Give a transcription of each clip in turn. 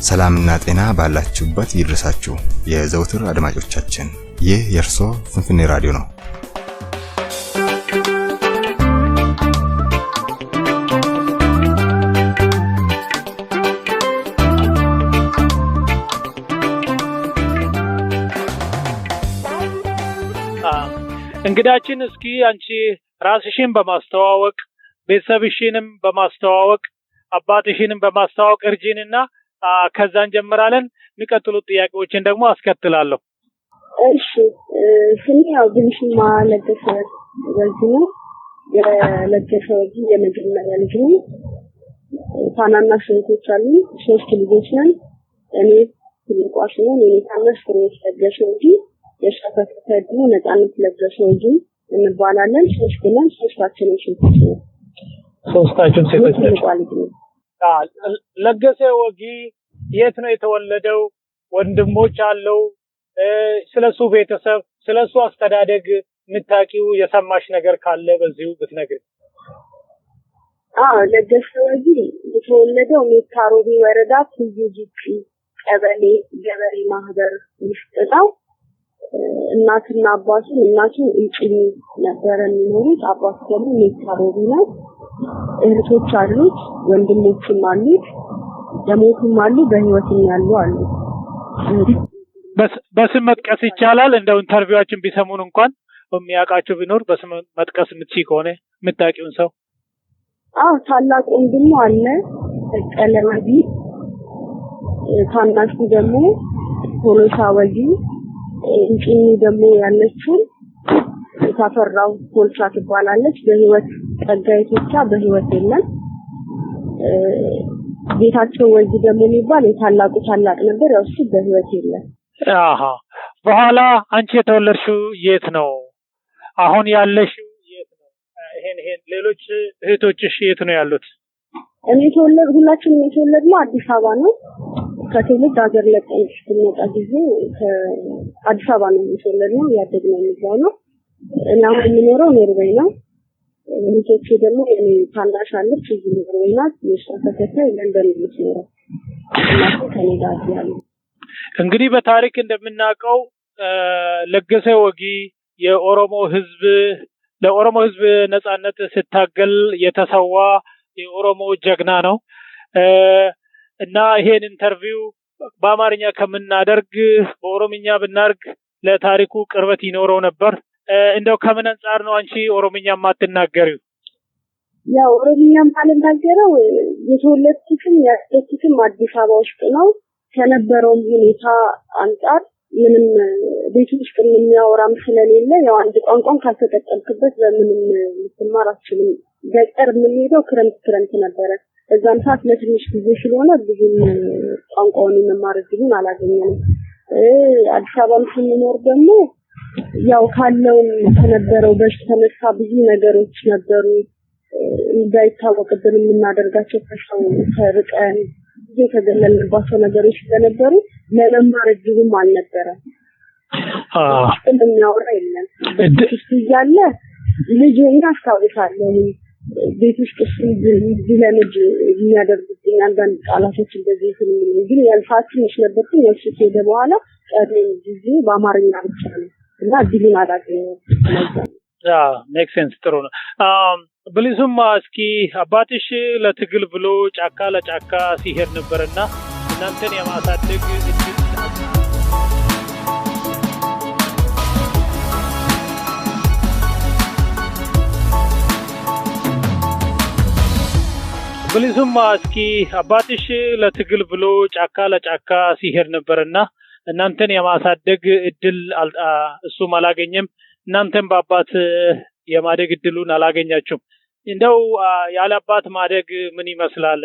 ሰላምና ጤና ባላችሁበት ይድረሳችሁ የዘውትር አድማጮቻችን። ይህ የርሶ ፍንፍኔ ራዲዮ ነው። እንግዳችን እስኪ አንቺ ራስሽን በማስተዋወቅ ቤተሰብሽንም በማስተዋወቅ አባትሽንም በማስተዋወቅ እርጂንና ከዛን ጀምራለን የሚቀጥሉት ጥያቄዎችን ደግሞ አስከትላለሁ። እሺ ስሜ ብልሱማ ለገሰ ወጊን የለገሰ ወጊን የመጀመሪያ ልጅ ነኝ። ታናናሽ እህቶች አሉኝ፣ 3 ልጆች ነን። እኔ ትልቋ ሲሆን የኔ ታናሽ ለገሰ ወጊን የሻፈተ ደግሞ ነጻነት ለገሰ ወጊን እንባላለን። 3 ነን፣ ሶስታችንም ሴቶች ነን። ሶስታችን ሴቶች ነን። ለገሰ ወጊ የት ነው የተወለደው? ወንድሞች አለው? ስለሱ ቤተሰብ ስለሱ አስተዳደግ ምታቂው የሰማሽ ነገር ካለ በዚሁ ብትነግሪ። ለገሰ ወጊ የተወለደው ሜታሮቢ ወረዳ ትዩጂቲ ቀበሌ ገበሬ ማህበር ውስጥ ነው። እናትና አባቱ እናቱ እንጭኒ ነበር የሚኖሩት። አባቱ ደግሞ ሜታሮቢ ነው። እህቶች አሉት፣ ወንድሞችም አሉት፣ ደሞቱም አሉ፣ በህይወትም ያሉ አሉ። በስም መጥቀስ ይቻላል? እንደው ኢንተርቪዋችን ቢሰሙን እንኳን የሚያውቃቸው ቢኖር በስም መጥቀስ የምትችይ ከሆነ የምታውቂውን ሰው። ታላቅ ወንድሙ አለ ቃለመጠይቅ፣ ታናሹ ደግሞ ፖሎሳ ወጊ፣ እንጭኒ ደግሞ ያለችው ታፈራው ፖልቻ ትባላለች። በህይወት ጸጋይቶቻ በህይወት የለም። ቤታቸው ወጊ ደግሞ የሚባል የታላቁ ታላቅ ነበር፣ ያው እሱ በህይወት የለም። በኋላ አንቺ የተወለድሽው የት ነው? አሁን ያለሽው የት ነው? ይሄን ሌሎች እህቶችሽ የት ነው ያሉት? እኔ ሁላችንም የተወለድነው አዲስ አበባ ነው። ከትውልድ ሀገር ለቀን ስንመጣ ጊዜ ከአዲስ አበባ ነው የተወለድነው፣ ያደግነው እዛው ነው። እኔ አሁን የምኖረው ኖርዌይ ነው። ልጆቼ ደግሞ እኔ ታናሽ አለች እዚህ ኖርዌይ ናት። የእሷ ተከታይ ለንደን ነው። እናቴ ከኔ ጋር ያለ። እንግዲህ በታሪክ እንደምናውቀው ለገሰ ወጊ ለኦሮሞ ህዝብ ነጻነት ሲታገል የተሰዋ የኦሮሞ ጀግና ነው እና ይሄን ኢንተርቪው በአማርኛ ከምናደርግ በኦሮምኛ ብናርግ ለታሪኩ ቅርበት ይኖረው ነበር። እንደው ከምን አንፃር ነው አንቺ ኦሮምኛ ማትናገሪው? ያው ኦሮምኛ ማልናገረው የተወለድኩትም ያደግኩትም አዲስ አበባ ውስጥ ነው። ከነበረው ሁኔታ አንፃር ምንም ቤት ውስጥ የሚያወራም ስለሌለ ያው አንድ ቋንቋን ካልተጠቀምክበት በምንም ልትማር አትችልም። ገጠር የምንሄደው ክረምት ነበረ። እዛም ሰዓት ለትንሽ ጊዜ ስለሆነ ብዙም ቋንቋውን መማር እድሉን አላገኘንም። አዲስ አበባም ስንኖር ደግሞ ያው ካለው ከነበረው በተነሳ ብዙ ነገሮች ነበሩ። እንዳይታወቅብን የምናደርጋቸው ከሰው ተርቀን ብዙ የተገለልንባቸው ነገሮች ስለነበሩ ለመማር እድሉም አልነበረም። የሚያወራ የለም። እሱ እያለ ልጅና አስታውሳለሁ ቤት ውስጥ ለልጅ የሚያደርጉብኝ አንዳንድ ቃላቶች እንደዚህ ግን ያልፋት ትንሽ ነበርኩኝ። ያልሱ ሄደ በኋላ ቀድሜ ጊዜ በአማርኛ ብቻ ነው እና እድሉን አላገኘሁም። ሜክ ሴንስ። ጥሩ ነው። ብልሱማ እስኪ አባትሽ ለትግል ብሎ ጫካ ለጫካ ሲሄድ ነበርና እናንተን የማሳደግ ብልሱማ እስኪ አባትሽ ለትግል ብሎ ጫካ ለጫካ ሲሄድ ነበርና እናንተን የማሳደግ እድል እሱም አላገኘም፣ እናንተም በአባት የማደግ እድሉን አላገኛችሁም። እንደው ያለ አባት ማደግ ምን ይመስላል?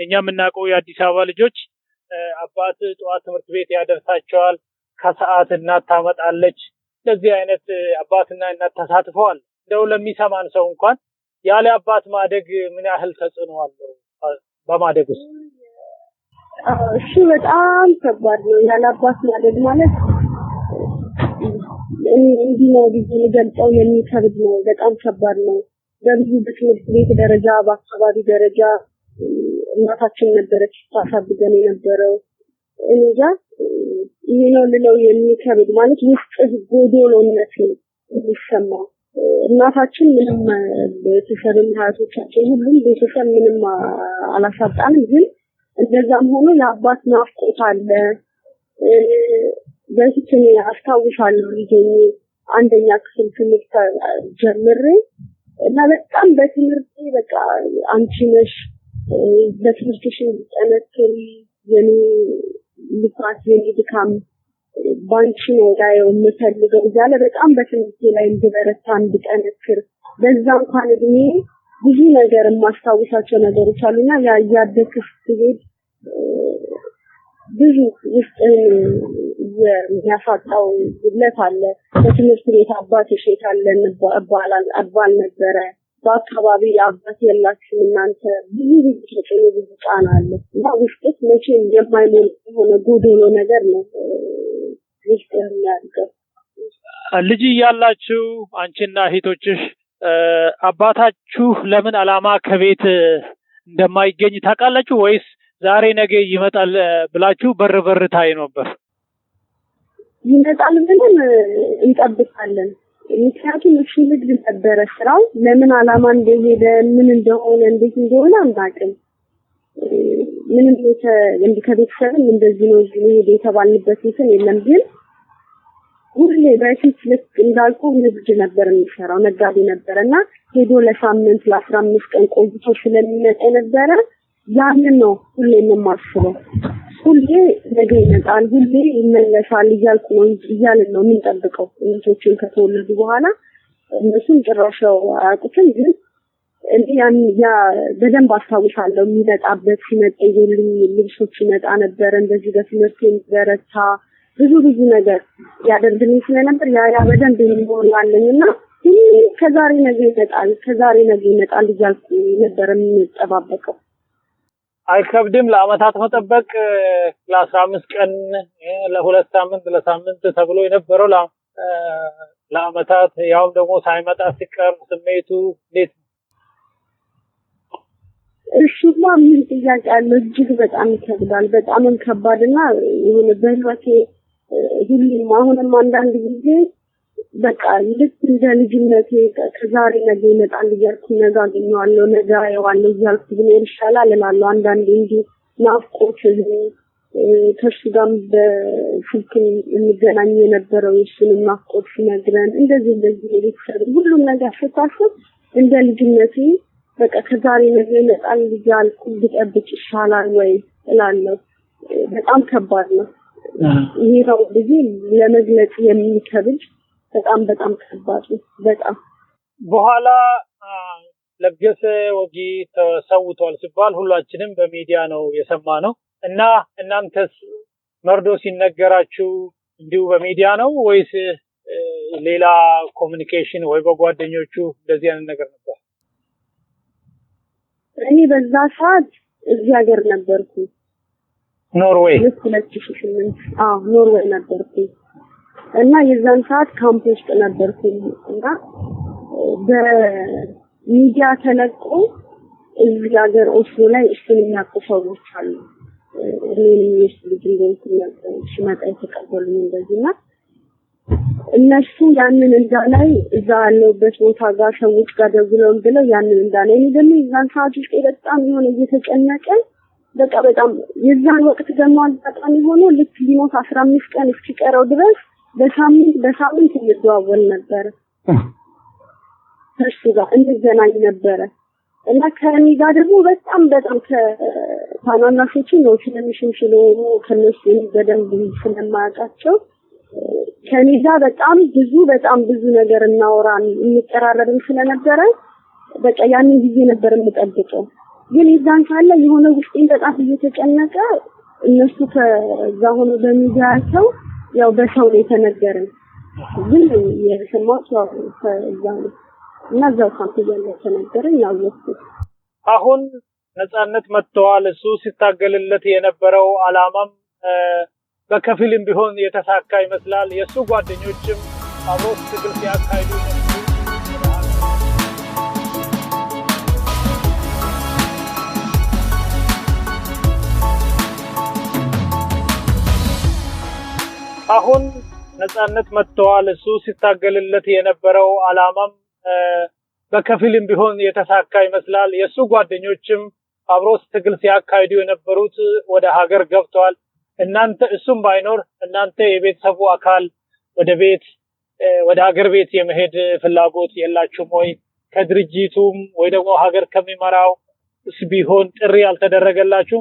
እኛ የምናውቀው የአዲስ አበባ ልጆች አባት ጠዋት ትምህርት ቤት ያደርሳቸዋል፣ ከሰዓት እናት ታመጣለች። ለዚህ አይነት አባትና እናት ተሳትፈዋል። እንደው ለሚሰማን ሰው እንኳን ያለ አባት ማደግ ምን ያህል ተጽዕኖ አለው በማደግ ውስጥ? እሺ በጣም ከባድ ነው። ያለ አባት ማደግ ማለት እንዲህ ነው ሊገልጸው የሚከብድ ነው። በጣም ከባድ ነው። በብዙ በትምህርት ቤት ደረጃ በአካባቢ ደረጃ እናታችን ነበረች ታሳድገን የነበረው እንጃ ይሄ ነው ልለው የሚከብድ ማለት ውስጥ ጎዶሎነት የሚሰማው እናታችን ምንም ቤተሰብም ሀያቶቻችን ሁሉም ቤተሰብ ምንም አላሳጣንም ግን እንደዛም ሆኖ የአባት ናፍቆት አለ በፊት አስታውሳለሁ ልጄ አንደኛ ክፍል ትምህርት ጀምሬ እና በጣም በትምህርት በቃ አንቺ ነሽ በትምህርትሽ ጠነክሪ የኔ ልፋት የኔ ድካም ባንቺ ነው ላይ የምፈልገው ያለ በጣም በትምህርት ላይ እንድበረታ እንድጠነክር በዛ እንኳን እድሜ ብዙ ነገር ማስታወሳቸው ነገሮች አሉና ያ ያደክስ ትሄድ ብዙ ውስጥ የሚያሳጣው ጉድለት አለ በትምህርት ቤት አባት ይሸታለን አባል ነበረ በአካባቢ አባት የላችሁም እናንተ ብዙ ብዙ ጫና አለ እና ውስጥ መቼም የማይሞል ሆነ ጎዶሎ ነገር ነው ውስጥ የሚያድገው ልጅ ያላችሁ አንቺና እህቶችሽ አባታችሁ ለምን አላማ ከቤት እንደማይገኝ ታውቃላችሁ ወይስ ዛሬ ነገ ይመጣል ብላችሁ በር ታይ ነበር ይመጣል ብለን እንጠብቃለን ምክንያቱም እሱ ንግድ ነበረ ስራው ለምን አላማ እንደሄደ ምን እንደሆነ እንዴት እንደሆነ አናውቅም ምንም ከቤተሰብ እንደዚህ ነው ይሄድ የተባልንበት እንትን የለም ግን ሁሌ በፊት ልክ እንዳልኩ ንግድ ነበር የሚሰራው ነጋዴ ነበርና ሄዶ ለሳምንት ለ15 ቀን ቆይቶ ስለሚመጣ ነበረ ያንን ነው ሁሌ የማስበው ሁሌ ነገ ይመጣል ሁሌ ይመለሳል እያልኩ ነው እያልን ነው የምንጠብቀው ልጆችን ከተወለዱ በኋላ እነሱም ጭራሻው አያውቁትም ግን ያ በደንብ አስታውሳለሁ የሚመጣበት ሲመጣ ይልኝ ልብሶች ይመጣ ነበር እንደዚህ በትምህርት የሚበረታ ብዙ ነገር ያደርግልኝ ስለነበር ያ በደንብ የሚሆንልኝና ከዛሬ ነገ ይመጣል እያልኩ ነበር የምንጠባበቀው አይከብድም ለአመታት መጠበቅ ለ15 ቀን ለ2 ሳምንት ለሳምንት ተብሎ የነበረው ለአመታት ያው ደግሞ ሳይመጣ ሲቀር ስሜቱ እንዴት እሱማ ምን ጥያቄ አለ እጅግ በጣም ይከብዳል በጣም ከባድና የሆነ በህይወቴ ሁሉም አሁንም አንዳንድ ጊዜ በቃ ልክ እንደ ልጅነቴ ከዛሬ ነገ ይመጣል እያልኩ ነገ አገኘዋለሁ ነገ አየዋለሁ እያልኩ ብኖር ይሻላል እላለሁ አንዳንዴ እንጂ ናፍቆት ከእሱ ጋር በስልክ እንገናኝ የነበረው እሱንም ናፍቆት ሲነግረን እንደዚህ ቤተሰብ ሁሉም ነገር ስታስብ እንደ ልጅነቴ በቃ ከዛሬ ነገ ይመጣል እያልኩ ብጠብቅ ይሻላል ወይ እላለሁ በጣም ከባድ ነው ይሄ ነው ብዙ ለመግለጽ የሚከብድ በጣም ከባድ ነው በጣም በኋላ ለገሰ ወጊን ተሰውቷል ሲባል ሁላችንም በሚዲያ ነው የሰማነው እና እናንተስ መርዶ ሲነገራችሁ እንዲሁ በሚዲያ ነው ወይስ ሌላ ኮሙኒኬሽን ወይ በጓደኞቹ እንደዚህ አይነት ነገር ነበር እኔ በዛ ሰዓት እዚህ ሀገር ነበርኩ ኖርዌይ 2008 ኖርዌይ ነበርኩ እና የዛን ሰዓት ካምፕ ውስጥ ነበርኩ እና በሚዲያ ተለቆ እዚህ ሀገር ኦስሎ ላይ እሱን የሚያውቁ ሰዎች አሉ እኔንም ልጅ እንደሆንኩ ሲመጣ የተቀበሉኝ እንደዚህና እነሱ ያንን እንዳላይ እዛ ያለበት ቦታ ጋር ሰዎች ጋር ደውለው ብለው ያንን እንዳላይ እኔ ደግሞ የዛን ሰዓት ውስጥ በጣም የሆነ እየተጨነቀ በጣም የዛን ወቅት ደግሞ አጋጣሚ ሆኖ ልክ ሊሞት 15 ቀን እስኪቀረው ድረስ በሳምንት እየተዋወል ነበር እሱ ጋር እንገናኝ ነበር እና ከኔ ጋር ደግሞ በጣም ከታናናሾቹ ነው ስለሚሽም ስለሆኑ ከነሱ በደንብ ስለማያውቃቸው ከኔ ጋር በጣም ብዙ ነገር እናወራን እንቀራረብን ስለነበረ በቃ ያንን ጊዜ ነበር የምጠብቀው ግን ይዛን ካለ የሆነ ውስጤን በጣም እየተጨነቀ እነሱ ከዛ ሆኖ በሚዲያቸው ያው በሰው ላይ ተነገረን ግን የሰማው ከዛ እና እዛው ካምፕ ያለ ተነገረን ያው አሁን ነጻነት መጥተዋል እሱ ሲታገልለት የነበረው አላማም በከፊልም ቢሆን የተሳካ ይመስላል የሱ ጓደኞችም አብሮት ትግል ሲያካሂዱ አሁን ነጻነት መጥተዋል እሱ ሲታገልለት የነበረው አላማም በከፊልም ቢሆን የተሳካ ይመስላል የሱ ጓደኞችም አብሮስ ትግል ሲያካሂዱ የነበሩት ወደ ሀገር ገብተዋል እናንተ እሱም ባይኖር እናንተ የቤተሰቡ አካል ወደ ሀገር ቤት የመሄድ ፍላጎት የላችሁም ወይ ከድርጅቱም ወይ ደግሞ ሀገር ከሚመራው ቢሆን ጥሪ ያልተደረገላችሁ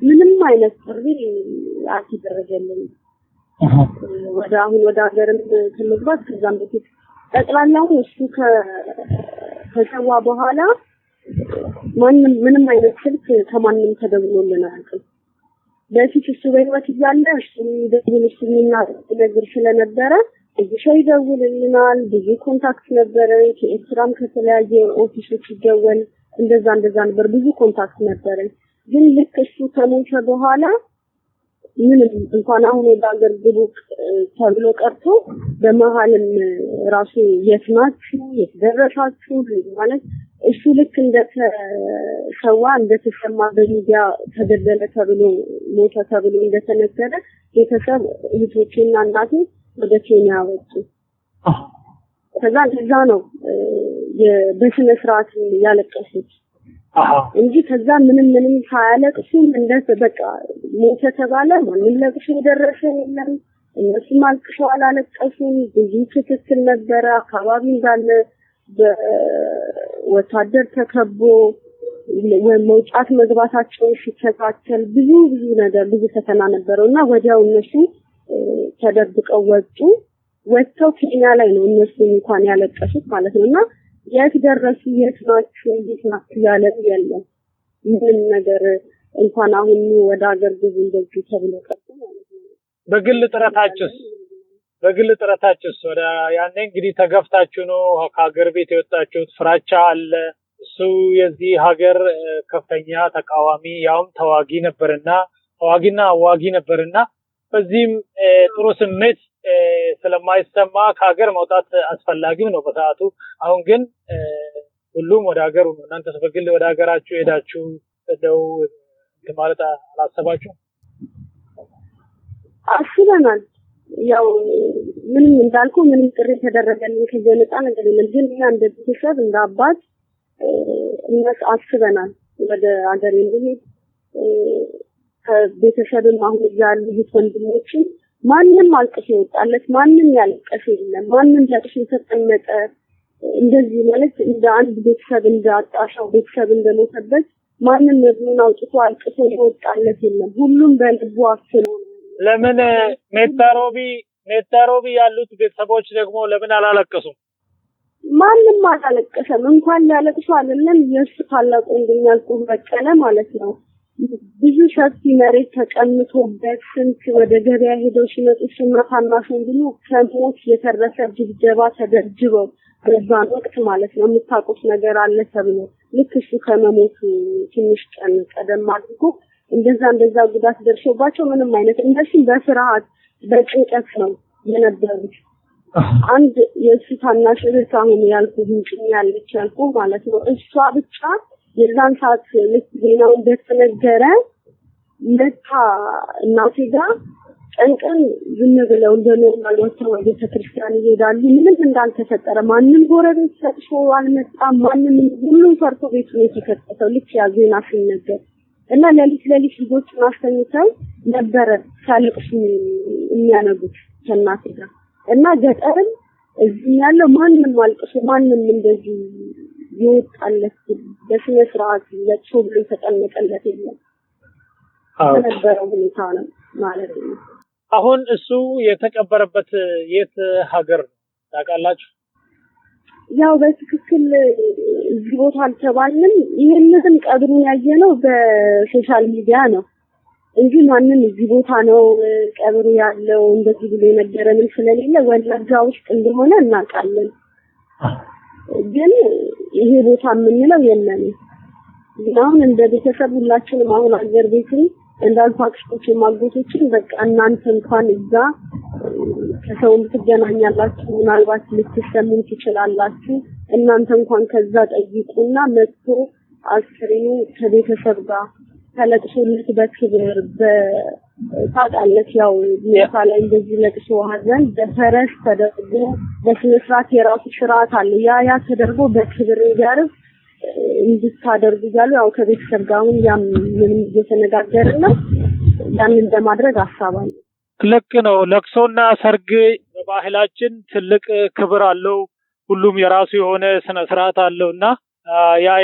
ምንም አይነት ጥሪ አልተደረገልንም ወደ ሀገርም ከመግባት ከዛም በፊት ጠቅላላው እሱ ከሰዋ በኋላ ምንም አይነት ስልክ ከማንም ተደውሎልን አያውቅም በፊት እሱ በህይወት እያለ እሱ ደውልልኝና ነገር ስለነበረ ብዙ ይደውልልናል ብዙ ኮንታክት ነበረ ከኤርትራም ከተለያየ ኦፊሶች ይደወል እንደዛ ነበር ብዙ ኮንታክት ነበረ ግን ልክ እሱ ከሞተ በኋላ ምንም እንኳን አሁን ወደ ሀገር ግቡ ተብሎ ቀርቶ በመሃልም ራሱ የትናችሁ የደረሳችሁ ማለት እሱ ልክ እንደተሰዋ እንደተሰማ በሚዲያ ተገደለ ተብሎ ሞተ ተብሎ እንደተነገረ ቤተሰብ ልጆችና እናቴ ወደ ኬንያ ወጡ ከዛ ነው በስነ ስርዓት ያለቀሱት እንጂ ከዛ ምንም ሳያለቅሱ በቃ ሞተ ተባለ ማንም ለቅሶ ደረሰ የለም እነሱ ማልቅሰው አላለቀሱም ብዙ ትክክል ነበረ አካባቢ እንዳለ በወታደር ተከቦ መውጣት መግባታቸው ሲከታተል ብዙ ነገር ብዙ ፈተና ነበርና ወዲያው እነሱ ተደብቀው ወጥተው ኬንያ ላይ ነው እነሱ እንኳን ያለቀሱት ማለት ነውና የት ደረሱ የት ናችሁ ያለ የለም ምንም ነገር እንኳን አሁን ወደ ሀገር ግቡ እንደዚህ ተብሎ ቀርቶ ማለት ነው በግል ጥረታችሁስ ወደ ያኔ እንግዲህ ተገፍታችሁ ነው ከሀገር ቤት የወጣችሁት ፍራቻ አለ እሱ የዚህ ሀገር ከፍተኛ ተቃዋሚ ያውም ተዋጊና አዋጊ ነበርና በዚህም ጥሩ ስሜት ስለማይሰማ ከሀገር መውጣት አስፈላጊው ነው በሰዓቱ አሁን ግን ሁሉም ወደ ሀገሩ ነው እናንተስ በግል ወደ ሀገራችሁ ሄዳችሁ እንደው ማለት አላሰባችሁ አስበናል ያው ምንም እንዳልኩ ምንም ጥሪ ተደረገልን ከጀነጣ ነገር የለም ግን እኛ እንደ ቤተሰብ እንደ አባት እነሱ አስበናል ወደ ሀገር እንሄድ ከቤተሰብም አሁን ያሉ ወንድሞችን ማንንም አልቅሶ ይወጣለት ማንንም ያለቀሰ የለም ማንንም ለቅሶ ተቀመጠ እንደዚህ ማለት እንደ አንድ ቤተሰብ እንዳጣሻው ቤተሰብ እንደሞተበት ማንንም ነብዩን አውጥቶ አልቅሶ ይወጣለት የለም ሁሉም በልቡ አፍኖ ለምን ሜታሮቢ ያሉት ቤተሰቦች ደግሞ ለምን አላለቀሱም ማንንም አላለቀሰም እንኳን ያለቅሱ አይደለም የሱ ታላቁ እንደኛልቁ በቀለ ማለት ነው ብዙ ሰፊ መሬት ተቀምጦበት ስንት ወደ ገበያ ሄደው ሲመጡ ስማታና ሰንድሉ ከሞት የተረፈ ድብደባ ተደርጅበው በዛን ወቅት ማለት ነው የምታውቁት ነገር አለ ተብሎ ልክ እሱ ከመሞቱ ትንሽ ቀን ቀደም አድርጎ እንደዛ ጉዳት ደርሶባቸው ምንም አይነት እንደዚህ በፍርሃት በጭንቀት ነው የነበሩት አንድ የሱታና ሽርታ ሆነ ያልኩ ህንጭኝ ያለች ያልኩ ማለት ነው እሷ ብቻ የዛን ሰዓት ለዜናው እንደተነገረ ለታ እናቴ ጋር ቀንቀን ዝም ብለው እንደኖርማል ወጥተው ወደ ክርስቲያን ይሄዳሉ ምንም እንዳልተፈጠረ ማንንም ጎረቤት ሰጥቶ አልመጣም ማንንም ሁሉም ፈርቶ ቤቱ የተከተተው ልክ ያ ዜና ሲነገር እና ለሊት ልጆችን አስተኝተው ነበረ ሳልቅሱ የሚያነጉት ከእናቴ ጋር እና ገጠርም እዚህ ያለው ማንንም አልቅሶ ማንንም እንደዚህ ይወጣለት በስነ ስርዓት ለጥፎ ብሎ ተጠመቀለት የለም ነበረው ሁኔታ ነው ማለት ነው አሁን እሱ የተቀበረበት የት ሀገር ታውቃላችሁ ያው በትክክል እዚህ ቦታ አልተባልንም ይሄንን ቀብሩን ያየነው በሶሻል ሚዲያ ነው እንጂ ማንንም እዚህ ቦታ ነው ቀብሩ ያለው እንደዚህ ብሎ የነገረን ስለሌለ ወለጋ ውስጥ እንደሆነ እናውቃለን ግን ይሄ ቦታ ምንለው የለም አሁን እንደ ቤተሰብ ሁላችንም አሁን ሀገር ቤት እንዳልኳችሁ ማግቦቶችን በቃ እናንተ እንኳን እዛ ከሰው ልትገናኛላችሁ ምናልባት ልትሰሙን ትችላላችሁ እናንተ እንኳን ከዛ ጠይቁና መጥቶ አስክሬኑ ከቤተሰብ ጋር ተለቅሶለት በክብር ታውቃለህ ያው የሳላ እንደዚህ ለቅሶ ሀዘን በፈረስ ተደርጎ በስነስርዓት የራሱ ስርዓት አለ ያ ተደርጎ በክብር ጋር እንድታደርጉ ይላሉ ያው ከቤተሰብ ጋር አሁን ያም ምንም እየተነጋገርን ነው ያንን ለማድረግ አሳባለሁ ልክ ነው ለቅሶና ሰርግ በባህላችን ትልቅ ክብር አለው ሁሉም የራሱ የሆነ ስነ ስርዓት አለውና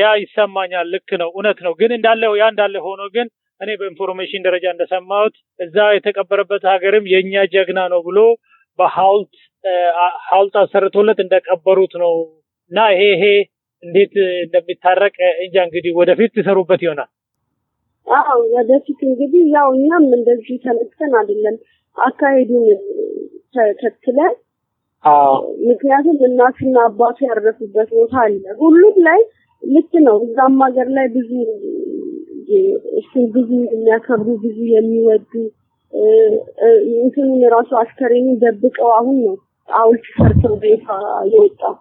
ያ ይሰማኛል ልክ ነው እውነት ነው ግን እንዳለ ሆኖ ግን እኔ በኢንፎርሜሽን ደረጃ እንደሰማሁት እዛ የተቀበረበት ሀገርም የኛ ጀግና ነው ብሎ በሐውልት አሰርቶለት እንደቀበሩት ነውና ይሄ እንዴት እንደሚታረቅ እንጃ እንግዲህ ወደፊት ተሰሩበት ይሆናል ወደፊት እንግዲህ ያው እኛም እንደዚህ ተነስተን አይደለም አካሄዱን ተከትለን ምክንያቱም እናትና አባቱ ያረፉበት ቦታ አለ ሁሉም ላይ ልክ ነው እዛም ሀገር ላይ ብዙ ብዙ የሚያከብሩ ብዙ የሚወዱ እንትኑን ራሱ አስከሬን ደብቀው አሁን ነው ሐውልት ሰርተው ቤታ የወጣው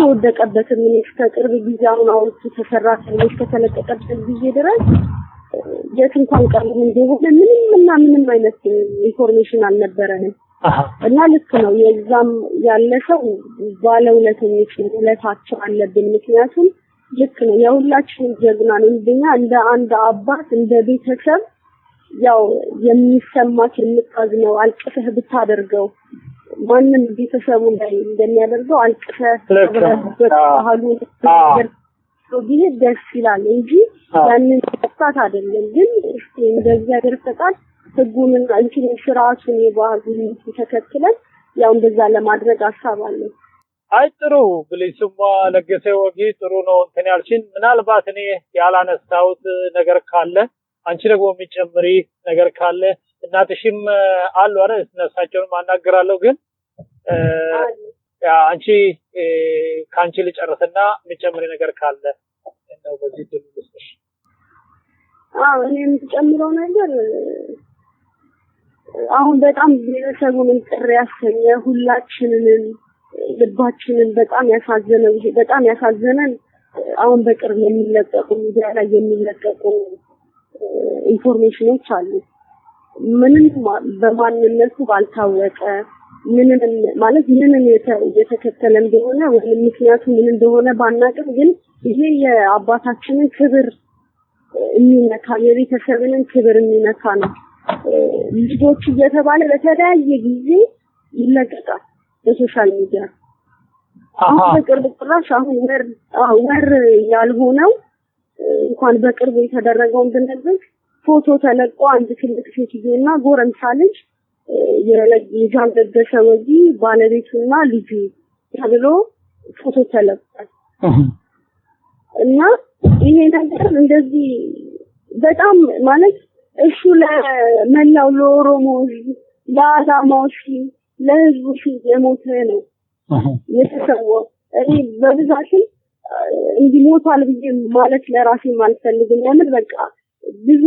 ወደቀበት ምን እስከቅርብ ጊዜ አሁን ሐውልቱ ተሰራ እስከተለቀቀበት ጊዜ ድረስ የት እንኳን ቀርብ እንደሆነ ምንም አይነት ኢንፎርሜሽን አልነበረንም እና ልክ ነው የዛም ያለ ሰው ባለውለተኞች ውለታቸው አለብን ምክንያቱም ልክ ነው የሁላችንም ጀግና ነው እንደኛ እንደ አንድ አባት እንደ ቤተሰብ ያው የሚሰማት የምታዝነው አልቅሰህ ብታደርገው ማንንም ቤተሰቡ ላይ እንደሚያደርገው አልቅሰህ ባህሉ ቢሄ ደስ ይላል እንጂ ያንን ተጣጣ አይደለም ግን እስቲ እንደዚህ ያደርሰጣል ህጉንና እንትን ስርዓቱን የባህሉን ተከትለን ያው እንደዛ ለማድረግ አሳባለሁ አይጥሩ ብልሱማ ለገሰ ወጊ ጥሩ ነው እንትን ያልሽን ምናልባት እኔ ያላነሳውት ነገር ካለ አንቺ ደግሞ የሚጨምሪ ነገር ካለ እናትሽም አሉ አይደል እነሳቸውን ማናገራለሁ ግን አንቺ ካንቺ ልጨርስና የሚጨምሪ ነገር ካለ ነው በዚህ ድምጽሽ እኔ የምጨምረው ነገር አሁን በጣም ቤተሰቡን ጥሪ ያሰኘ ሁላችንንም ልባችንን በጣም ያሳዘነን አሁን በቅርብ የሚለቀቁ ሚዲያ ላይ የሚለቀቁ ኢንፎርሜሽኖች አሉ ምንም በማንነቱ ባልታወቀ ምንም የተከተለ እንደሆነ ወይም ምክንያቱ ምን እንደሆነ ባናቅም ግን ይሄ የአባታችንን ክብር የሚነካ የቤተሰብንን ክብር የሚነካ ነው ልጆች እየተባለ በተለያየ ጊዜ ይለቀቃል በሶሻል ሚዲያ አሁን በቅርብ ጥራሽ አሁን ወር ያልሆነው እንኳን በቅርብ የተደረገው እንደነበር ፎቶ ተለቆ አንድ ትልቅ ሴትዮና ጎረምሳ ልጅ የለገሰ ወጊን ባለበቱና ልጁ ተብሎ ፎቶ ተለቋል እና ይሄ ነገር እንደዚህ በጣም ማለት እሱ ለመላው ለኦሮሞ ለአላማው ለህዝቡ የሞተ ነው የተሰዋው እኔ በብዛትም እንዲሞታል ብዬ ማለት ለራሴ ማልፈልግም ለምን በቃ ብዙ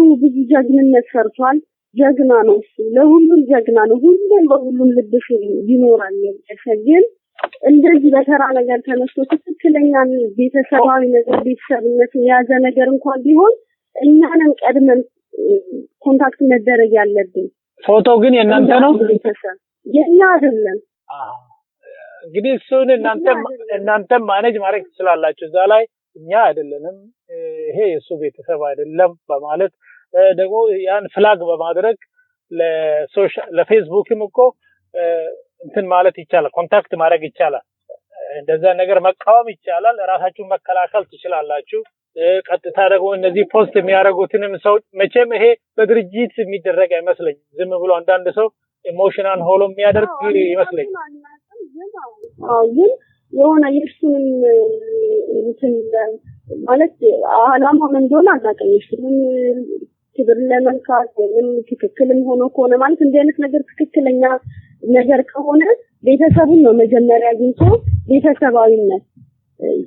ጀግንነት ሰርቷል ጀግና ነው እሱ ለሁሉም ጀግና ነው ሁሉም በሁሉም ልብሽ ይኖራል ግን እንደዚህ በተራ ነገር ተነስቶ ትክክለኛ ቤተሰባዊ ነገር ቤተሰብነትን የያዘ ነገር እንኳን ቢሆን እኛንን ቀድመን ኮንታክት መደረግ ያለብን ፎቶ ግን የእናንተ ነው የኛ አይደለም እንግዲህ እሱን እናንተም ማኔጅ ማድረግ ትችላላችሁ እዛ ላይ እኛ አይደለንም ይሄ የሱ ቤተሰብ አይደለም በማለት ደግሞ ያን ፍላግ በማድረግ ለፌስቡክም እኮ እንትን ማለት ይቻላል ኮንታክት ማድረግ ይቻላል እንደዛ ነገር መቃወም ይቻላል ራሳችሁን መከላከል ትችላላችሁ ቀጥታ ደግሞ እነዚህ ፖስት የሚያደርጉትንም ሰው መቼም ይሄ በድርጅት የሚደረግ አይመስለኝም ዝም ብሎ አንዳንድ ሰው ኢሞሽናል ሆሎ የሚያደርግ ይመስለኝ ግን የሆነ የሱን እንትን ማለት አላማው ምን እንደሆነ አናውቅም ክብር ለመንካት ወይም ትክክልም ሆኖ ከሆነ ማለት እንደ አይነት ነገር ትክክለኛ ነገር ከሆነ ቤተሰቡን ነው መጀመሪያ አግኝቶ ቤተሰባዊነት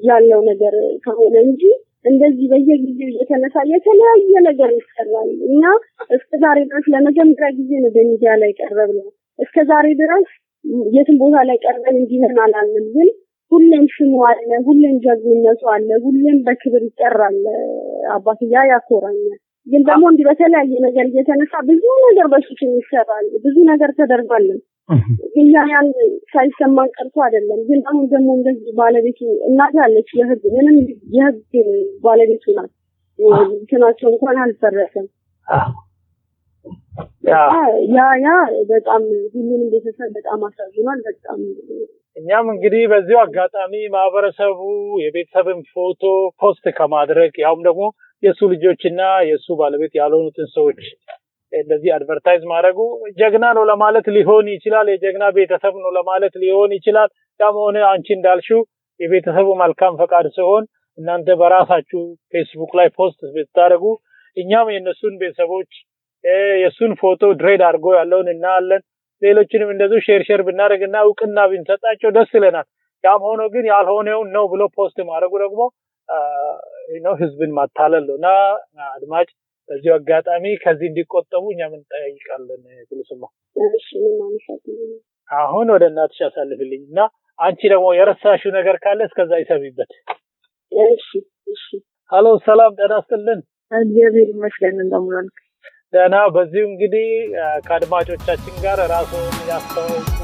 ያለው ነገር ከሆነ እንጂ እንደዚህ በየጊዜው እየተነሳ የተለያየ ነገር ይሰራል እና እስከዛሬ ድረስ ለመጀመሪያ ጊዜ ነው በሚዲያ ላይ ቀርበን እስከዛሬ ድረስ የትም ቦታ ላይ ቀርበን እንዲሆን አላልንም ግን ሁሌም ስሙ አለ ሁሌም ጀግንነቱ አለ ሁሌም በክብር ይጠራል አባትያ ያኮራኛል ግን ደግሞ እንዲህ በተለያየ ነገር እየተነሳ ብዙ ነገር በሱስ ይሰራል ብዙ ነገር ተደርጓል ግን ያን ሳይሰማን ቀርቶ አይደለም ግን አሁን ደግሞ እንደዚህ ባለቤቱ እናት ያለች የህግ ምንም የህግ ባለቤቱ ናት እንትናቸው እንኳን አልፈረሰም ያ በጣም ሁሉንም ቤተሰብ በጣም አሳዝኗል በጣም እኛም እንግዲህ በዚሁ አጋጣሚ ማህበረሰቡ የቤተሰብን ፎቶ ፖስት ከማድረግ ያውም ደግሞ የሱ ልጆችና የሱ ባለቤት ያልሆኑትን ሰዎች እንደዚህ አድቨርታይዝ ማድረጉ ጀግና ነው ለማለት ሊሆን ይችላል የጀግና ቤተሰብ ነው ለማለት ሊሆን ይችላል ያም ሆነ አንቺ እንዳልሽው የቤተሰቡ መልካም ፈቃድ ሲሆን እናንተ በራሳችሁ ፌስቡክ ላይ ፖስት ብታደርጉ እኛም የነሱን ቤተሰቦች የሱን ፎቶ ድሬድ አድርጎ ያለውን እናያለን ሌሎችንም እንደዚህ ሼር ብናደርግና እውቅና ብንሰጣቸው ደስ ይለናል ያም ሆኖ ግን ያልሆነው ነው ብሎ ፖስት ማድረጉ ደግሞ ህዝብን ማታለል ነውና አድማጭ በዚህ አጋጣሚ ከዚህ እንዲቆጠቡ እኛም እንጠይቃለን ብልሱማ እሺ ማንሳት አሁን ወደ እናትሽ አሳልፍልኝና አንቺ ደግሞ የረሳሽው ነገር ካለ እስከዛ ይሰብይበት እሺ ሃሎ ሰላም ጤና ይስጥልን እግዚአብሔር ይመስገን እንደምን ደህና በዚህ እንግዲህ ከአድማጮቻችን ጋር ራስዎን ያስተዋውቁ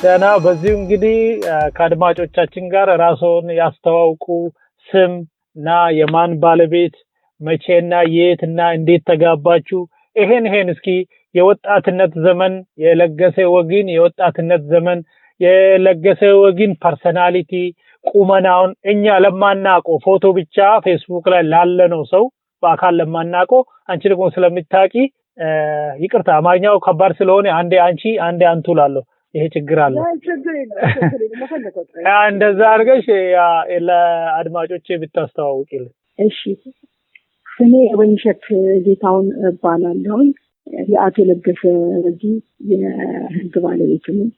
ደህና በዚህ እንግዲህ ከአድማጮቻችን ጋር ራስዎን ያስተዋውቁ ስምና የማን ባለቤት መቼና የትና እንዴት ተጋባችሁ ይሄን እስኪ የወጣትነት ዘመን የለገሰ ወጊን የወጣትነት ዘመን የለገሰ ወጊን ፐርሰናሊቲ ቁመናውን እኛ ለማናቆ ፎቶ ብቻ ፌስቡክ ላይ ላለነው ሰው በአካል ለማናቆ አንቺ ደግሞ ስለምታቂ ይቅርታ አማርኛው ከባድ ስለሆነ አንዴ አንቺ አንዴ አንቱ ላለው ይሄ ችግር አለ ችግር የለም መፈለከው እንደዛ አድርገሽ ለአድማጮቼ ብታስተዋውቂልን እሺ ስሜ ወይንሸት ጌታውን እባላለሁ የአቶ ለገሰ ወጊን የህግ ባለቤት ነኝ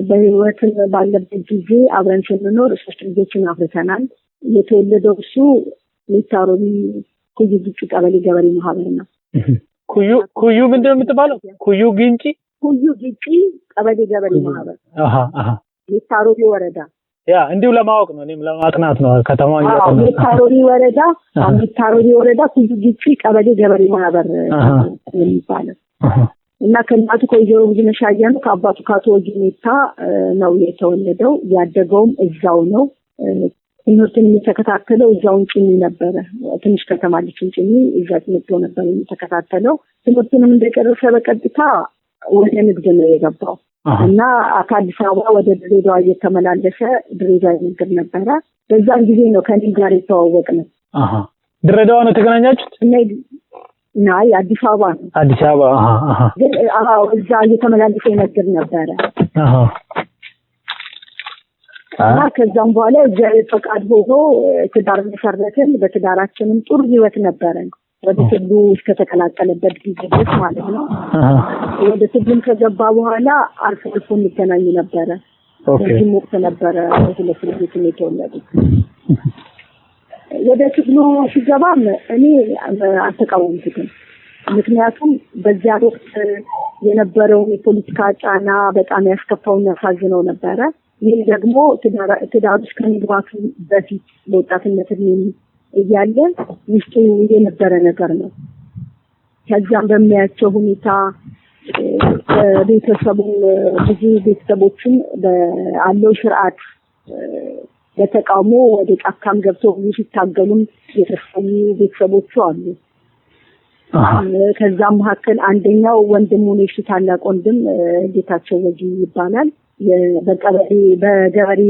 በህይወት ባለበት ጊዜ አብረን ስንኖር ሶስት ልጆችን አፍርተናል የተወለደው እሱ ሊታሮቢ ኩዩ ግጭ ቀበሌ ገበሬ ማህበር ነው ኩዩ ምንድነው የምትባለው ኩዩ ግጭ ቀበሌ ገበሬ ማህበር ሊታሮቢ ወረዳ ያ እንዲሁ ለማወቅ ነው እኔም ለማጥናት ነው ከተማው ይያቀና ሊታሮቢ ወረዳ ኩዩ ግጭ ቀበሌ ገበሬ ማህበር የሚባለው እና ከእናቱ ከወይዘሮ ብዙነሽ አያኑ ከአባቱ ከአቶ ወጊኔታ ነው የተወለደው ያደገውም እዛው ነው ትምህርቱን የሚተከታተለው እዛውን ጭኒ ነበረ ትንሽ ከተማ ልጅን ጭኒ እዛ ትምህርቱ ነበር የሚተከታተለው ትምህርቱንም እንደጨረሰ በቀጥታ ወደ ንግድ ነው የገባው እና ከአዲስ አበባ ወደ ድሬዳዋ እየተመላለሰ ድሬዳዋ ንግድ ነበረ በዛን ጊዜ ነው ከኔ ጋር የተዋወቅነው ድሬዳዋ ነው ተገናኛችሁት ናይ አዲስ አበባ ግን እዛ እየተመላለሰ ንግድ ነበረ እና ከዛም በኋላ እግዚአብሔር ፈቃድ ሆኖ ትዳር መሰረትን በትዳራችንም ጥሩ ህይወት ነበረን ወደ ትግሉ እስከተቀላቀለበት ጊዜ ድረስ ማለት ነው ወደ ትግሉም ከገባ በኋላ አልፎ እንገናኝ ነበረ በዚህ ወቅት ነበረ ሁለት ልጆች የተወለዱት ወደ ትግሉ ሲገባም እኔ አልተቃወምኩትም ምክንያቱም በዚያ ወቅት የነበረው የፖለቲካ ጫና በጣም ያስከፋውና ያሳዝነው ነበረ ይህ ደግሞ ትዳር ውስጥ ከመግባቱ በፊት በወጣትነት እያለ ውስጡ የነበረ ነገር ነው ከዛም በሚያቸው ሁኔታ ቤተሰቡን ብዙ ቤተሰቦችን በአለው ስርዓት በተቃውሞ ወደ ጫካም ገብተው ሲታገሉም የተሰሙ ቤተሰቦቹ አሉ ከዛም መካከል አንደኛው ወንድሙ ነው እሱ ታላቅ ወንድም ጌታቸው ወጊን ይባላል በገበሬ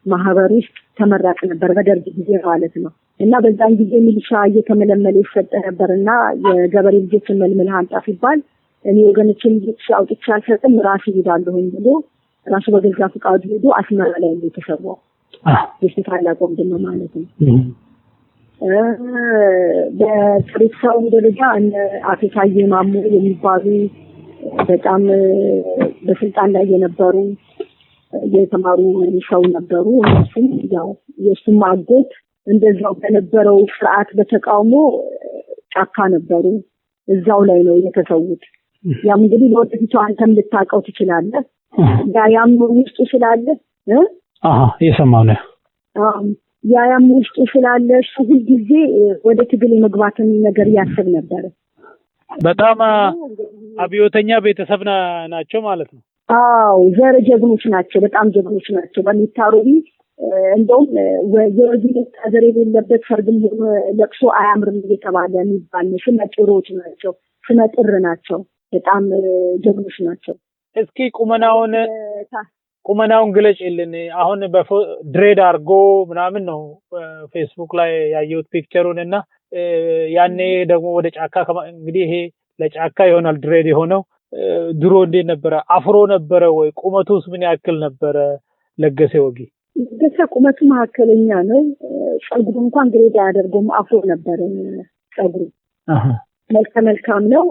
ማህበር ውስጥ ተመራጭ ነበር በደርግ ጊዜ ማለት ነው እና በዛን ጊዜ ሚሊሻ እየተመለመለ ይሰጥ ነበርና የገበሬ ልጆችን መልመል አንጣፍ ይባል እኔ ወገኖችን ልጆች አውጥቼ አልሰጥም ራሴ ሄዳለሁ ብሎ ራሱ በገዛ ፍቃዱ ሄዶ አስመራ ላይ ተሰዋው እሱ ታላቅ ወንድም ማለት ነው በቤተሰቡ ደረጃ አቶ ታዬ ማሙ የሚባሉ በጣም በስልጣን ላይ የነበሩ የተማሩ ሰው ነበሩ እነሱም ያው የሱም አጎት እንደዛው በነበረው ስርዓት በተቃውሞ ጫካ ነበሩ እዛው ላይ ነው የተሰዉት ያም እንግዲህ ለወደፊቱ አንተም ልታቀው ትችላለህ ያም ውስጡ ስላለ የሰማው ነው ያም ውስጡ ስላለ ሁሉ ጊዜ ወደ ትግል መግባትን ነገር ያስብ ነበር በጣም አብዮተኛ ቤተሰብ ናቸው ማለት ነው ዘረ ጀግኖች ናቸው በጣም ጀግኖች ናቸው በሚታሩቢ እንደውም የወዲህ ታዘር የሌለበት ሰርግም ለቅሶ አያምርም እየተባለ የሚባል ስመጥሮች ናቸው ስመጥር ናቸው በጣም ጀግኖች ናቸው እስኪ ቁመናውን ግለጭልን አሁን በድሬድ አርጎ ምናምን ነው ፌስቡክ ላይ ያየሁት ፒክቸሩንና ያኔ ደግሞ ወደ ጫካ እንግዲህ ይሄ ለጫካ ይሆናል ድሬድ የሆነው ድሮ እንዴት ነበር አፍሮ ነበር ወይ ቁመቱስ ምን ያክል ነበር ለገሰ ወጊ ለገሰ ቁመቱ ማከለኛ ነው ጸጉሩ እንኳን ግሬድ ያደርገው አፍሮ ነበር ጸጉሩ መልካም ነው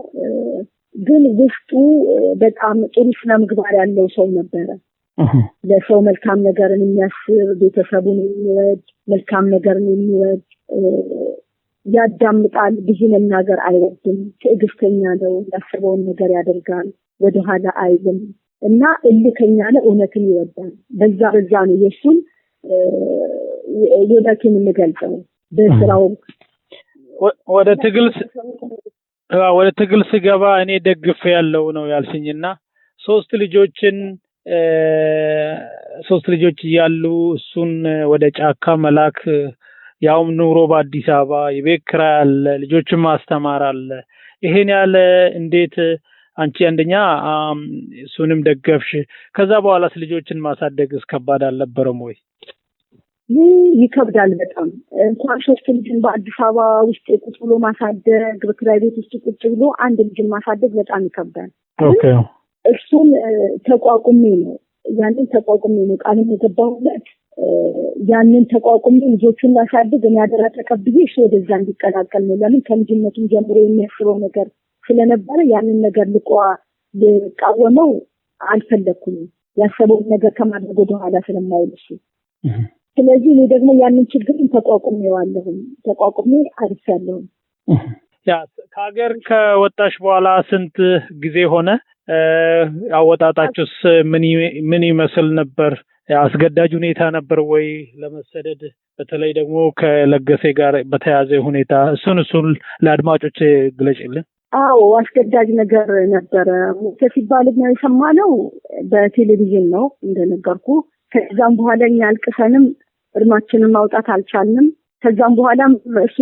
ግን ውስጡ በጣም ጥሩ ስነ ምግባር ያለው ሰው ነበር ለሰው መልካም ነገርን የሚያስብ ቤተሰቡን የሚወድ መልካም ነገርን የሚወድ ያዳምጣል ብዙ መናገር አይወድም ትዕግስተኛ ነው ያሰበውን ነገር ያደርጋል ወደ ኋላ አይልም እና እልከኛ ነው እውነትን ይወዳል በዛ ነው የሱን ወዳችን እንገልጸው በስራው ወደ ትግል ሲገባ እኔ ደግፍ ያለው ነው ያልሽኝና ሶስት ልጆች ያሉ እሱን ወደ ጫካ መላክ ያውም ኑሮ በአዲስ አበባ የቤት ኪራይ አለ ልጆችን ማስተማር አለ ይሄን ያለ እንዴት አንቺ አንደኛ እሱንም ደገፍሽ ከዛ በኋላ ልጆችን ማሳደግ እስከባድ አልነበረም ወይ ይከብዳል በጣም እንኳን ሶስት ልጅን በአዲስ አበባ ውስጥ ቁጭ ብሎ ማሳደግ በክራይ ቤት ውስጥ ቁጭ ብሎ አንድ ልጅን ማሳደግ በጣም ይከብዳል ኦኬ እሱን ተቋቁሜ ነው ቃልም የገባሁለት ያንን ተቋቁሜ ልጆቹን ማሳደግ እና ያደራ ተቀብዬ እሱ ወደዛ እንዲቀላቀል ነው ለምን ከልጅነቱም ጀምሮ የሚያስበው ነገር ስለነበረ ያንን ነገር ልቃወመው አልፈለኩም ያሰበው ነገር ከማድረግ ወደ ኋላ ስለማይልሽ ስለዚህ እኔ ደግሞ ያንን ችግርን ተቋቁሜ አልፈለኩም ያ ከሀገር ከወጣሽ በኋላ ስንት ጊዜ ሆነ አወጣጣችሁስ ምን ይመስል ነበር አስገዳጅ ሁኔታ ነበር ወይ ለመሰደድ በተለይ ደግሞ ከለገሰ ጋር በተያዘ ሁኔታ እሱን ለአድማጮች ግለጭልን አስገዳጅ ነገር ነበር ሲባል ነው የሰማነው በቴሌቪዥን ነው እንደነገርኩ ከዛም በኋላ ያልቀሰንም እርማችንን ማውጣት አልቻልንም ከዛም በኋላ እሱ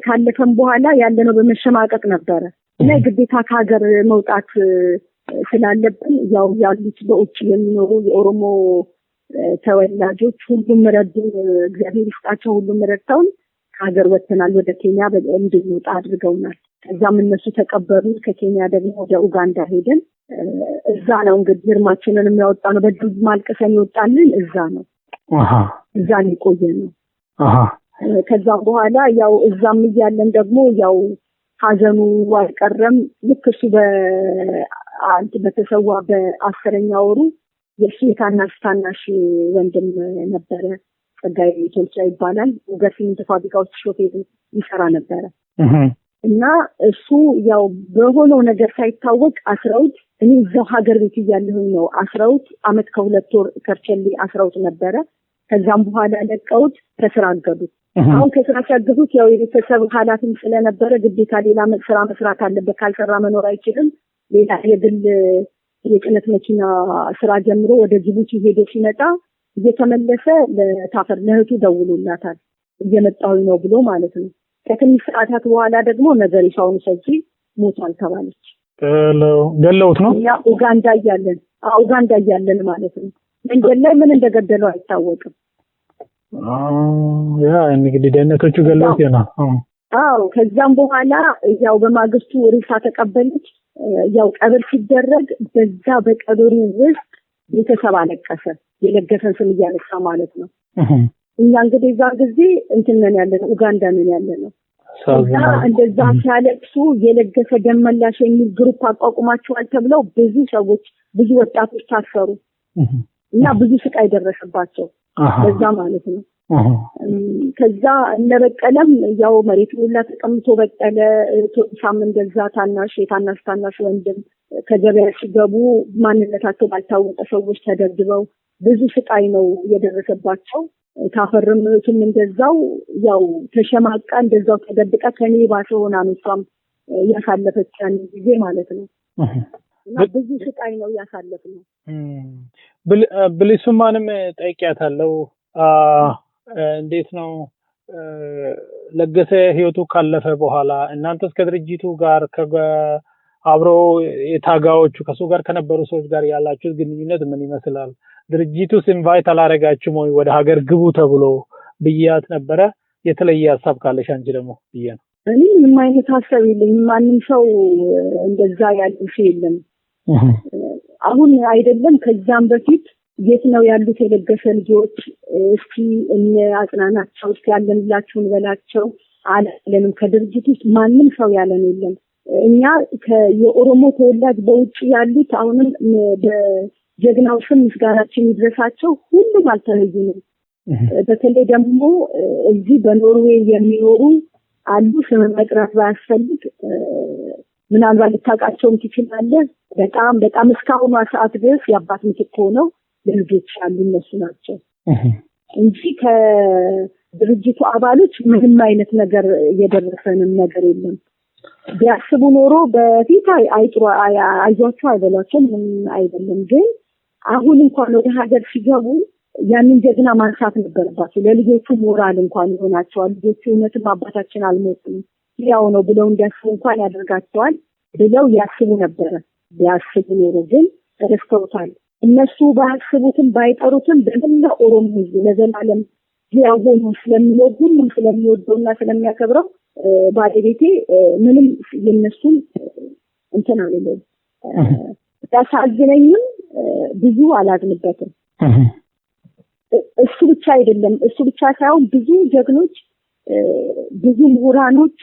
ካለፈም በኋላ ያለነው በመሸማቀቅ ነበር እና ግዴታ ከሀገር መውጣት ስላለብን ያው ያሉት በውጭ የሚኖሩ የኦሮሞ ተወላጆች ሁሉም ረዱን እግዚአብሔር ይስጣቸው ሁሉም ረድተውን ከሀገር ወጥተናል ወደ ኬንያ እንድንወጣ አድርገውናል ከዛም እነሱ ተቀበሉን ከኬንያ ደግሞ ወደ ኡጋንዳ ሄደን እዛ ነው እንግዲህ እርማችንን የሚያወጣነው በደንብ ማልቀሰን ይወጣልን እዛ ነው እዛ ነው ቆየነው ከዛም በኋላ ያው እዛም እያለን ደግሞ ያው ሀዘኑ አይቀርም ልክ እሱ በተሰዋ በ10ኛ ወሩ የሱ ታናሽ ወንድም ነበረ ጸጋይ ቶልቻ ይባላል ወገፊን ተፋብሪካው ሾፌር ይሰራ ነበረ እና እሱ ያው በሆነው ነገር ሳይታወቅ አስራውት እኔ እዛው ሀገር ቤት ያለሁኝ ነው አስራውት አመት ከ2 ወር ከርቸሊ አስራውት ነበረ ከዛም በኋላ ለቀውት ተስራገዱት አሁን ከስራ ሲያገዱት ያው የቤተሰብ ኃላፊም ስለነበረ ግዴታ ሌላ ስራ መስራት አለበት ካልሰራ መኖር አይችልም ሌላ የግል የጭነት መኪና ስራ ጀምሮ ወደ ጅቡቲ ሄዶ ሲመጣ እየተመለሰ ለታፈር ለህቱ ደውሎላታል እየመጣው ነው ብሎ ማለት ነው ከትንሽ ሰዓታት በኋላ ደግሞ ነገር ይሳውን ሰጂ ሞቷል ተባለች ገለውት ነው ያ ኡጋንዳ እያለን ማለት ነው መንገድ ላይ ምን እንደገደለው አይታወቅም ያ እንግዲህ ደህንነቶቹ ገለውት ነው ከዛም በኋላ ያው በማግስቱ ሪሳ ተቀበለች ያው ቀብር ሲደረግ በዛ በቀብሩ ውስጥ ቤተሰብ አለቀሰ የለገሰን ስም እያነሳ ማለት ነው እኛ እንግዲህ ዛ ጊዜ እንትነን ያለን ኡጋንዳ ነን ያለነው እንደዛ ሲያለቅሱ የለገሰ ደመላሽ የሚል ግሩፕ አቋቁማቸዋል ተብለው ብዙ ወጣቶች ታሰሩ እና ብዙ ስቃይ ደረሰባቸው በዛ ማለት ነው ከዛ እነበቀለም ያው መሬቱ ሁላ ተቀምጦ በቀለ ቶሳም እንደዛ ታናሽ ወንድም ከገበያ ሲገቡ ማንነታቸው ባልታወቀ ሰዎች ተደብድበው ብዙ ስቃይ ነው የደረሰባቸው። ታፈርምቱም እንደዛው ያው ተሸማቃ እንደዛው ተደብቃ ከኔ ባሰ ሆና ነው እሷም ያሳለፈቻን ጊዜ ማለት ነው። እና ብዙ ስቃይ ነው ያሳለፍነው። ብልሱማንም ጠይቂያታለሁ። እንዴት ነው ለገሰ ህይወቱ ካለፈ በኋላ እናንተስ ከድርጅቱ ጋር አብሮ የታጋዎቹ ከሱ ጋር ከነበሩ ሰዎች ጋር ያላችሁ ግንኙነት ምን ይመስላል? ድርጅቱስ ኢንቫይት አላረጋችሁም ወይ ወደ ሀገር ግቡ ተብሎ ብያት ነበረ። የተለየ ሐሳብ ካለሽ አንቺ ደግሞ ብያ ነው። እኔ ምንም አይነት ሐሳብ የለኝም። ማንም ሰው እንደዛ ያልሽ የለም። አሁን አይደለም ከዛም በፊት የት ነው ያሉት የለገሰ ልጆች? እስኪ እነ አጽናናቸው እስኪ ያለንላችሁን በላቸው አለንም። ከድርጅቱ ማንም ሰው ያለን የለም። እኛ የኦሮሞ ተወላጅ በውጭ ያሉት አሁንም በጀግናው ስም ምስጋናችን ይድረሳቸው ሁሉም አልተለዩንም። በተለይ ደግሞ እዚህ በኖርዌይ የሚኖሩ አሉ። ስም መጥራት ባያስፈልግ ምናልባት ልታውቃቸውም ትችላለህ። በጣም እስካሁኑ ሰዓት ድረስ የአባት ምትክ ሆነው ልጆች ያሉ እነሱ ናቸው እንጂ ከድርጅቱ አባሎች ምንም አይነት ነገር የደረሰንም ነገር የለም። ቢያስቡ ኖሮ በፊት አይዟቸው አይበሏቸው ምንም አይደለም። ግን አሁን እንኳን ወደ ሀገር ሲገቡ ያንን ጀግና ማንሳት ነበረባቸው። ለልጆቹ ሞራል እንኳን ይሆናቸዋል። ልጆቹ እውነትም አባታችን አልሞቱም ያው ነው ብለው እንዲያስቡ እንኳን ያደርጋቸዋል ብለው ያስቡ ነበረ። ቢያስቡ ኖሮ ግን ረስተውታል። እነሱ ባያስቡትም ባይጠሩትም በመላ ኦሮሞ ሕዝብ ለዘላለም ያው ሆኖ ስለሚኖር ሁሉም ስለሚወደውና ስለሚያከብረው ባለቤቴ ምንም የነሱን እንትን አይደለም። ያሳዝነኝም ብዙ አላዝንበትም። እሱ ብቻ አይደለም፣ እሱ ብቻ ሳይሆን ብዙ ጀግኖች፣ ብዙ ምሁራኖች፣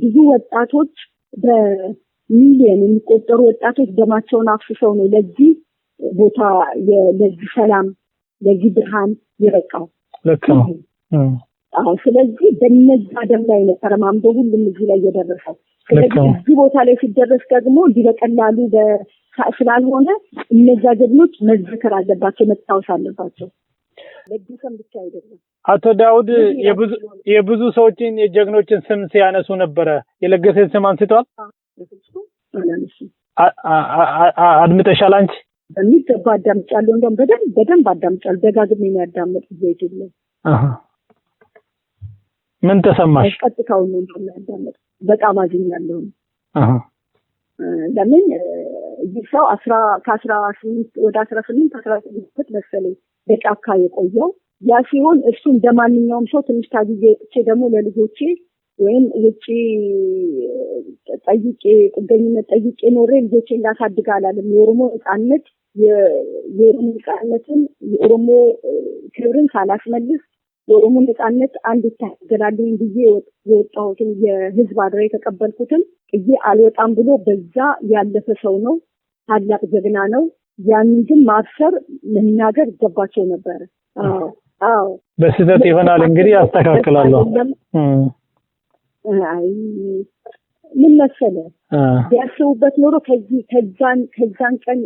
ብዙ ወጣቶች በሚሊዮን የሚቆጠሩ ወጣቶች ደማቸውን አፍስሰው ነው ለዚህ ቦታ ለዚህ ሰላም ለዚህ ብርሃን የበቃው። ልክ ነው። ስለዚህ በእነዛ ደም ላይ ነው ተረማምዶ ሁሉም እዚህ ላይ የደረሰው። ስለዚህ እዚህ ቦታ ላይ ሲደረስ ደግሞ እንዲበቀላሉ ስላልሆነ እነዛ ጀግኖች መዘከር አለባቸው፣ መታወስ አለባቸው። ለግሰም ብቻ አይደለም። አቶ ዳውድ የብዙ ሰዎችን የጀግኖችን ስም ሲያነሱ ነበረ። የለገሰን ስም አንስተዋል። አድምጠሻል አንቺ? በሚገባ አዳምጫለሁ። እንደውም በደንብ አዳምጫለሁ። ደጋግሜ ነው ያዳመጥኩት። ዘይቱልኝ ምን ተሰማሽ? ቀጥታው ነው እንደማዳመጥ በጣም አዝኛለሁ። ለምን ይሳው 18 ወደ 18 መሰለኝ በጫካ የቆየው ያ ሲሆን እሱ እንደማንኛውም ሰው ትንሽ ታግዬ እቺ ደግሞ ለልጆቼ ወይም ውጪ ጥገኝነት ጠይቄ ኖሬ ልጆቼን ላሳድግ አላለም። የኦሮሞ ነጻነት የኦሮሞ ነጻነትን የኦሮሞ ክብርን ሳላስመልስ የኦሮሞ ነጻነት አንድ ታገላልኝ ብዬ የወጣሁትን የህዝብ አድራ የተቀበልኩትን እዬ አልወጣም ብሎ በዛ ያለፈ ሰው ነው። ታላቅ ጀግና ነው። ያንን ግን ማፍሰር መናገር ይገባቸው ነበር። አዎ በስህተት ይሆናል እንግዲህ አስተካክላለሁ። አይ ምን መሰለህ ቢያስቡበት ኖሮ ከዛን ቀን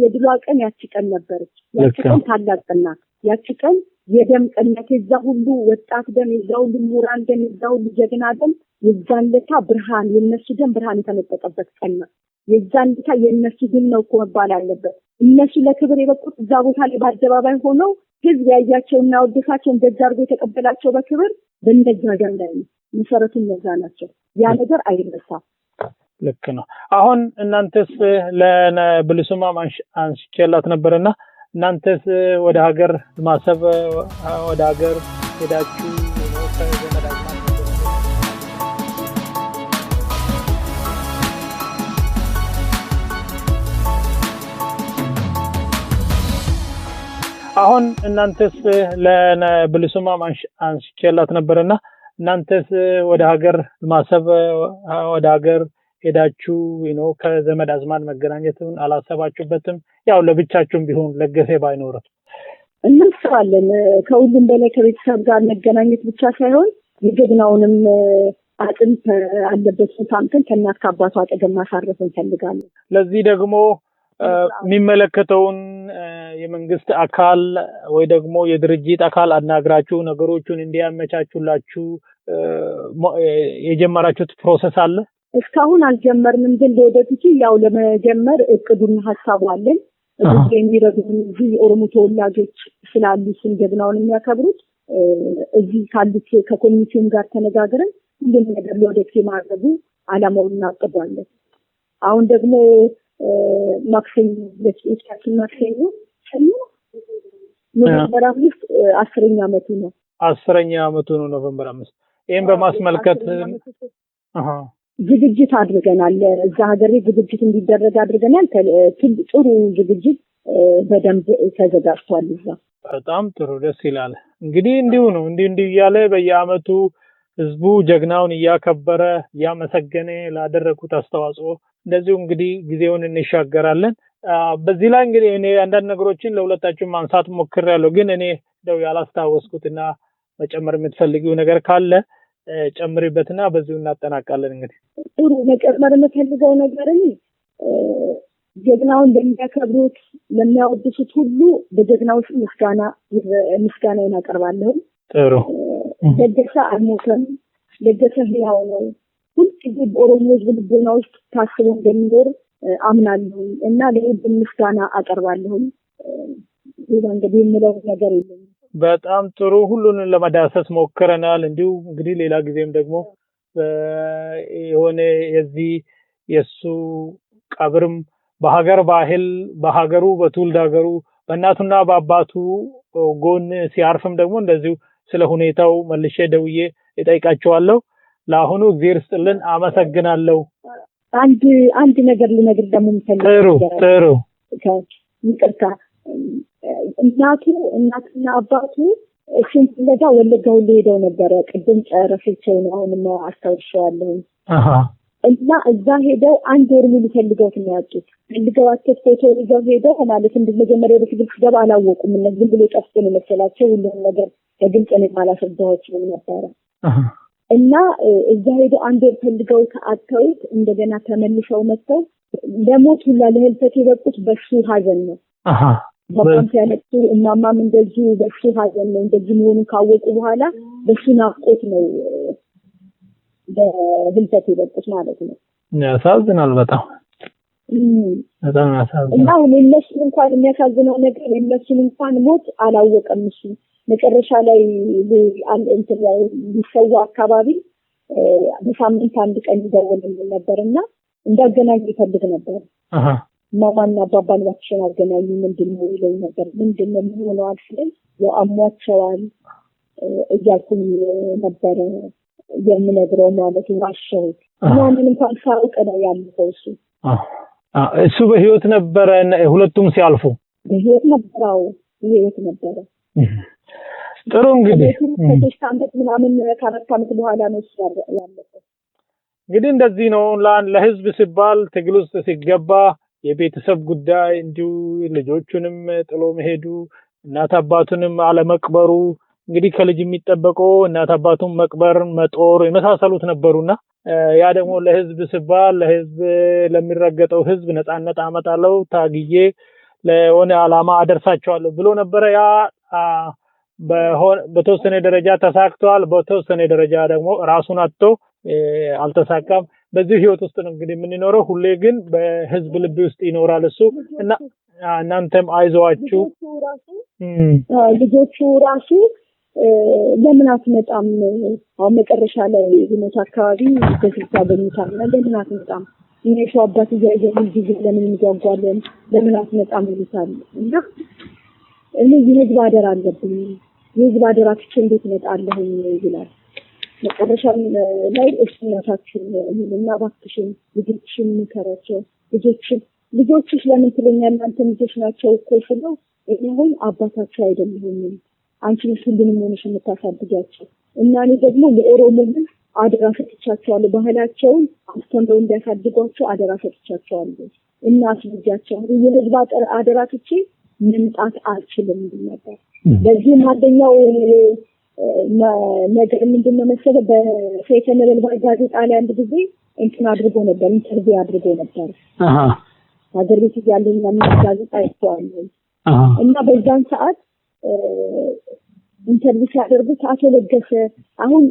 የድሏ ቀን ያቺ ቀን ነበረች። ያቺ ቀን ታላቅ ቀን ናት። ያቺ ቀን የደም ቀን ናት። የዛ ሁሉ ወጣት ደም፣ የዛ ሁሉ ምሁራን ደም፣ የዛ ሁሉ ጀግና ደም፣ የዛን ለታ ብርሃን የነሱ ደም ብርሃን የተነጠቀበት ቀን ናት። የዛን ለታ የነሱ ግን ነው እኮ መባል አለበት። እነሱ ለክብር የበቁት እዛ ቦታ ላይ በአደባባይ ሆነው ህዝብ ያያቸውና ወደሳቸው እንደዛ አድርጎ የተቀበላቸው በክብር በእነዛ ደም ላይ ነው። መሰረቱ እነዛ ናቸው። ያ ነገር አይረሳም። ልክ ነው። አሁን እናንተስ ለብልሱማ አንስቼላት ነበርና እናንተስ ወደ ሀገር ማሰብ ወደ ሀገር ሄዳችሁ ነው ከዘመዳችሁ? አሁን እናንተስ ለብልሱማ አንስቼላት ነበርና እናንተስ ወደ ሀገር ማሰብ ወደ ሀገር ሄዳችሁ ነው ከዘመድ አዝማድ መገናኘቱን አላሰባችሁበትም? ያው ለብቻችሁም ቢሆን ለገሰ ባይኖርም እናስባለን። ከሁሉም በላይ ከቤተሰብ ጋር መገናኘት ብቻ ሳይሆን የጀግናውንም አጥንት አለበት ታንተን ከእናት ከአባቱ አጠገብ ማሳረፍ እንፈልጋለን። ለዚህ ደግሞ የሚመለከተውን የመንግስት አካል ወይ ደግሞ የድርጅት አካል አናግራችሁ ነገሮቹን እንዲያመቻቹላችሁ የጀመራችሁት ፕሮሰስ አለ? እስካሁን አልጀመርንም፣ ግን ለወደፊት ያው ለመጀመር እቅዱና ሀሳቡ አለን። እዚህ የሚረዱን እዚህ ኦሮሞ ተወላጆች ስላሉ ስም ጀግናውን የሚያከብሩት እዚህ ካሉት ከኮሚኒቲውም ጋር ተነጋግረን ሁሉም ነገር ለወደፊት ማድረጉ አላማውን እናቀርባለን። አሁን ደግሞ ማክሰኞ ለስልጣን ማክሰኞ ኖቬምበር 5 10ኛ ዓመቱ ነው። 10ኛ ዓመቱ ነው ኖቬምበር 5። ይሄን በማስመልከት ዝግጅት አድርገናል። እዛ ሀገር ዝግጅት እንዲደረግ አድርገናል። ጥሩ ዝግጅት በደንብ ተዘጋጅቷል። እዛ በጣም ጥሩ ደስ ይላል። እንግዲህ እንዲሁ ነው እንዲህ ያለ በየአመቱ ህዝቡ ጀግናውን እያከበረ ያመሰገነ ላደረጉት አስተዋጽኦ እንደዚሁ እንግዲህ ጊዜውን እንሻገራለን። በዚህ ላይ እንግዲህ እኔ አንዳንድ ነገሮችን ለሁለታችሁ ማንሳት ሞክሬያለሁ፣ ግን እኔ እንደው ያላስታወስኩትና መጨመር የምትፈልጊው ነገር ካለ ጨምሪበትና በዚሁ እናጠናቃለን። እንግዲህ ጥሩ መጨመር የምፈልገው ነገር ጀግናውን እንደሚያከብሩት ለሚያወድሱት ሁሉ በጀግናው ምስጋና እናቀርባለሁ። ጥሩ ለገሰ አልሞተም፣ ለገሰ ሕያው ነው። ሁልጊዜ በኦሮሞ ሕዝብ ልቦና ውስጥ ታስቦ እንደሚኖር አምናለሁ እና ለህዝብ ምስጋና አቀርባለሁ። እንግዲህ የምለው ነገር የለም። በጣም ጥሩ ሁሉንም ለመዳሰስ ሞክረናል። እንዲሁ እንግዲህ ሌላ ጊዜም ደግሞ የሆነ የሱ ቀብርም በሀገር ባህል በሀገሩ በትውልድ ሀገሩ በእናቱና በአባቱ ጎን ሲያርፍም ደግሞ እንደዚሁ ስለ ሁኔታው መልሼ ደውዬ እጠይቃቸዋለሁ። ለአሁኑ እግዚአብሔር ይስጥልን፣ አመሰግናለሁ። አንድ ነገር ልነግር ደግሞ የምፈልገው ጥሩ ይቅርታ፣ እናትና አባቱ እሱን ፍለጋ ወለጋ ሁሉ ሄደው ነበረ። ቅድም ጨረሰቸው ነው አሁንም አስታውሻለሁ። እና እዛ ሄደው አንድ ወር ሙሉ ፈልገውት ነው ያጡት። ፈልገዋቸው ፎቶ ይዘው ሄደው ማለት እንደመጀመሪያው በትግል ሲገባ አላወቁም። እነዚህ ብሎ ጠፍቶ ነው መሰላቸው። ሁሉም ነገር በግልጽ ነው ማላሰባቸው ነበረ። እና እዛ ሄደው አንድ ወር ፈልገውት አጥተውት እንደገና ተመልሰው መጥተው ለሞት ሁላ ለህልፈት የበቁት በሱ ሀዘን ነው። በጣም ሲያለቅሱ እማማም እንደዚህ በሱ ሀዘን ነው እንደዚህ መሆኑን ካወቁ በኋላ በሱ ናፍቆት ነው በህልፈት የበቁት ማለት ነው። ያሳዝናል በጣም ያሳዝናል። እና እነሱን እንኳን የሚያሳዝነው ነገር እነሱን እንኳን ሞት አላወቀም። እሱ መጨረሻ ላይ ሊሰዋ አካባቢ በሳምንት አንድ ቀን ይደውልልን ነበርና እንዳገናኝ ይፈልግ ነበር። ማማና አባባን ዋክሽን አገናኙ ምንድነው ይለኝ ነበር። ምንድነው የሚሆነው አልኩኝ። ያሟቸዋል እያልኩኝ ነበር የምነግረው ማለት ዋሸው። ማንንም እንኳን ሳውቅ ነው ያለው እሱ በህይወት ነበረ። ሁለቱም ሲያልፉ በህይወት ነበረ። ጥሩ እንግዲህ ከሶስት ዓመት ምናምን ከአራት ዓመት በኋላ ነው ያለው። እንግዲህ እንደዚህ ነው ለህዝብ ሲባል ትግል ውስጥ ሲገባ የቤተሰብ ጉዳይ እንዲሁ ልጆቹንም ጥሎ መሄዱ እናት አባቱንም አለመቅበሩ እንግዲህ ከልጅ የሚጠበቀው እናት አባቱን መቅበር መጦር የመሳሰሉት ነበሩና ያ ደግሞ ለህዝብ ሲባል ለህዝብ ለሚረገጠው ህዝብ ነጻነት አመጣለሁ ታግዬ ለሆነ አላማ አደርሳቸዋለሁ ብሎ ነበር። ያ በተወሰነ ደረጃ ተሳክቷል። በተወሰነ ደረጃ ደግሞ ራሱን አጥቶ አልተሳካም። በዚህ ህይወት ውስጥ ነው እንግዲህ የምንኖረው። ሁሌ ግን በህዝብ ልብ ውስጥ ይኖራል እሱ እና እናንተም አይዟችሁ። ልጆቹ ራሱ ለምን አትመጣም? አሁን መጨረሻ ላይ ሞት አካባቢ በስልሳ በሚታና ለምን አትመጣም? እኔ አባት ይያየን ጊዜ ለምን እንጓጓለን? ለምን አትመጣም ይሉታል። እና እኔ የህዝብ አደራ አለብኝ። የህዝብ አደራ ትቼ እንዴት እመጣለሁ ይላል። መጨረሻ ላይ እስናታችን እና ባክሽን ልጆችን ምከራቸው። ልጆችሽ ለምን ትለኛለህ? አንተ ልጆች ናቸው እኮ ስለው እኔ አባታቸው አይደለሁም አንቺ ሁሉንም ሆነሽ የምታሳድጋቸው እና እኔ ደግሞ ለኦሮሞ ህዝብ አደራ ሰጥቻቸዋለሁ። ባህላቸውን አስተምረው እንዲያሳድጓቸው አደራ ሰጥቻቸዋለሁ እና አስልጃቸው የህዝብ አደራ ትቼ መምጣት አልችልም ነበር በዚህ አንደኛው ነገር ምንድነው መሰለ በፌተነል ጋዜጣ ላይ አንድ ጊዜ እንትን አድርጎ ነበር ኢንተርቪው አድርጎ ነበር ሀገር ቤት ያለውን ጋዜጣ አይቷል እና በዛን ሰዓት ኢንተርቪው ሲያደርጉት አቶ ለገሰ አሁን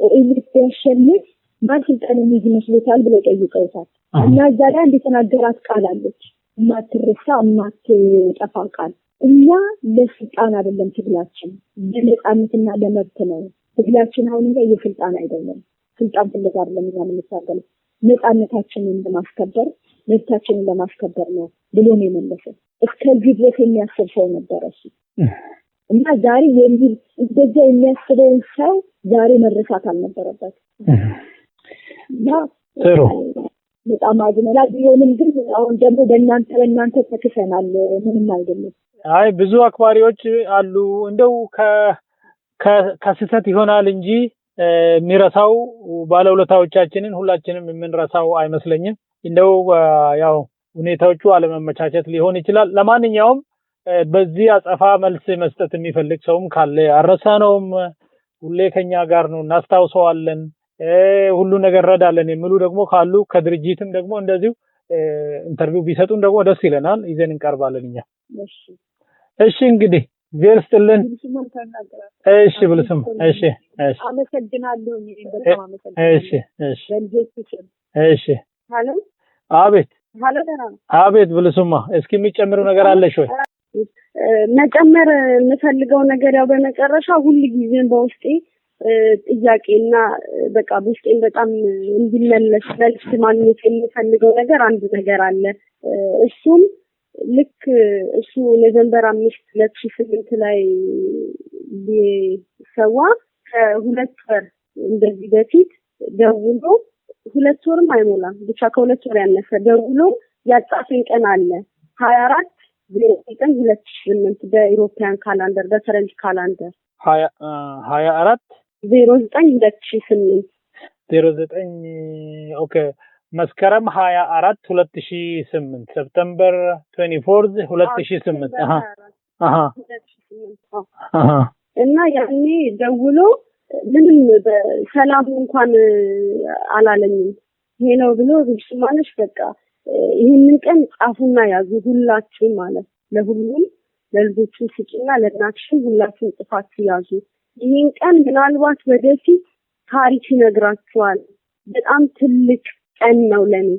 ኦኢሊት ያሸንፍ ማስልጣን የሚመስሉታል ብለው ጠይቀውታል እና እዛ ላይ አንድ የተናገራት ቃል አለች ማትረሳ ማትጠፋ ቃል እኛ ለስልጣን አይደለም ትግላችን ለነጻነትና ለመብት ነው ትግላችን አሁን እንደ የስልጣን አይደለም ስልጣን ፍለጋ አይደለም እኛ የምንታገለው ነጻነታችንን ለማስከበር መብታችንን ለማስከበር ነው ብሎ ነው የመለሰው እስከዚህ ድረስ የሚያስብ ሰው ነበር እሱ እና ዛሬ የሚል እንደዛ የሚያስበው ሰው ዛሬ መረሳት አልነበረበት ጥሩ በጣም አዝነናል ቢሆንም ግን አሁን ደግሞ በእናንተ ተከፈናል ምንም አይደለም አይ ብዙ አክባሪዎች አሉ እንደው ከስህተት ይሆናል እንጂ ሚራሳው ባለውለታዎቻችንን ሁላችንም የምንረሳው አይመስለኝም እንደው ያው ሁኔታዎቹ አለመመቻቸት ሊሆን ይችላል ለማንኛውም በዚህ አጸፋ መልስ መስጠት የሚፈልግ ሰውም ካለ አረሳነውም ሁሌ ከኛ ጋር ነው እናስታውሰዋለን ሁሉ ነገር ረዳለን የሚሉ ደግሞ ካሉ ከድርጅትም ደግሞ እንደዚሁ ኢንተርቪው ቢሰጡን ደግሞ ደስ ይለናል ይዘን እንቀርባለን እኛ እሺ እንግዲህ ጌርስጥልን እሺ ብልሱም እሺ አመሰግናለሁ በጣም አመሰግናለሁ እሺ ሃሎ አቤት ሃሎ አቤት ብልሱማ እስኪ የሚጨምረው ነገር አለሽ ወይ መጨመር የምፈልገው ነገር ያው በመጨረሻ ሁሉ ጊዜ በውስጤ ጥያቄና በቃ ውስጤን በጣም እንዲመለስ መልስ ማግኘት የምፈልገው ነገር አንድ ነገር አለ እሱም ልክ እሱ ኖቬምበር 5 2008 ላይ ሊሰዋ ከሁለት ወር እንደዚህ በፊት ደውሎ ሁለት ወርም አይሞላም ብቻ ከሁለት ወር ያነሰ ደውሎ ያጻፈኝ ቀን አለ 24/09/2008 በኢሮፒያን ካላንደር በፈረንጅ ካላንደር 24 09/2008 ኦኬ መስከረም 24 2008 ሰፕተምበር 24 2008 እና ያኔ ደውሎ ምንም በሰላም እንኳን አላለኝም ሄሎ ብሎ ብልሱማነሽ በቃ ይሄንን ቀን ጻፉና ያዙ ሁላችሁ ማለት ለሁሉም ለልጆቹ ስጪና ለናችሁ ሁላችሁ ጽፋችሁ ያዙ ይሄን ቀን ምናልባት ወደፊት ታሪክ ይነግራችኋል በጣም ትልቅ ቀን ነው ለኔ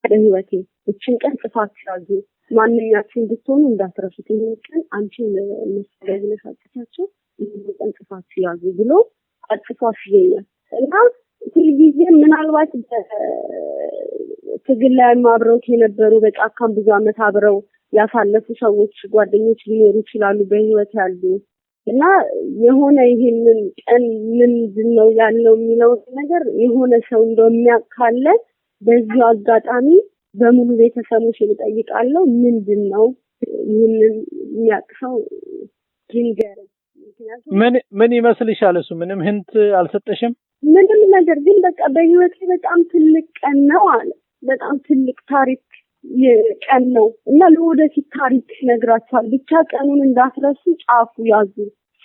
በህይወቴ እቺን ቀን ጽፋችሁ ያዙ ማንኛችሁም ብትሆኑ እንዳትረሱት ይሄን ቀን አንቺን መስገድነሳችሁ ይሄን ቀን ጽፋችሁ ያዙ ብሎ አጽፏችሁ እና ሁልጊዜ ምናልባት ትግል ላይ ማብረውት የነበሩ በጫካም ብዙ አመት አብረው ያሳለፉ ሰዎች ጓደኞች ሊኖሩ ይችላሉ በህይወት ያሉ እና የሆነ ይሄንን ቀን ምንድነው ያለው የሚለው ነገር የሆነ ሰው እንደሚያካለ በዚህ አጋጣሚ በሙሉ ቤተሰቦች ይጠይቃለሁ ምንድነው ይሄንን የሚያቅሰው ጅንገር ምን ይመስልሻል እሱ ምንም ህንት አልሰጠሽም ምንም ነገር ግን በቃ በህይወቴ በጣም ትልቅ ቀን ነው አለ በጣም ትልቅ ታሪክ የቀን ነው እና ለወደፊት ታሪክ ነግራችኋል ብቻ ቀኑን እንዳትረሱ ጻፉ ያዙ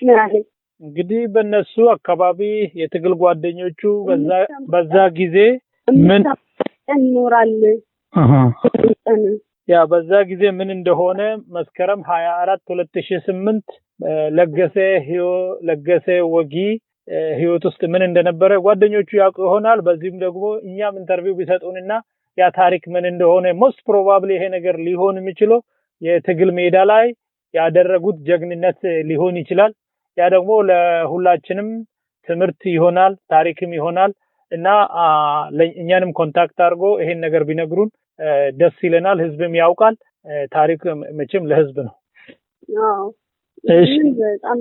ስለዚህ እንግዲህ በእነሱ አካባቢ የትግል ጓደኞቹ በዛ ጊዜ ምን እንኖራል ያ በዛ ጊዜ ምን እንደሆነ መስከረም 24 2008 ለገሰ ወጊ ህይወት ውስጥ ምን እንደነበረ ጓደኞቹ ያውቁ ይሆናል በዚህም ደግሞ እኛም ኢንተርቪው ቢሰጡንና ያ ታሪክ ምን እንደሆነ most probably ይሄ ነገር ሊሆን የሚችለው የትግል ሜዳ ላይ ያደረጉት ጀግንነት ሊሆን ይችላል ያ ደግሞ ለሁላችንም ትምህርት ይሆናል ታሪክም ይሆናል እና ለእኛንም ኮንታክት አድርጎ ይሄን ነገር ቢነግሩን ደስ ይለናል ህዝብም ያውቃል ታሪክ መቼም ለህዝብ ነው አዎ እሺ በጣም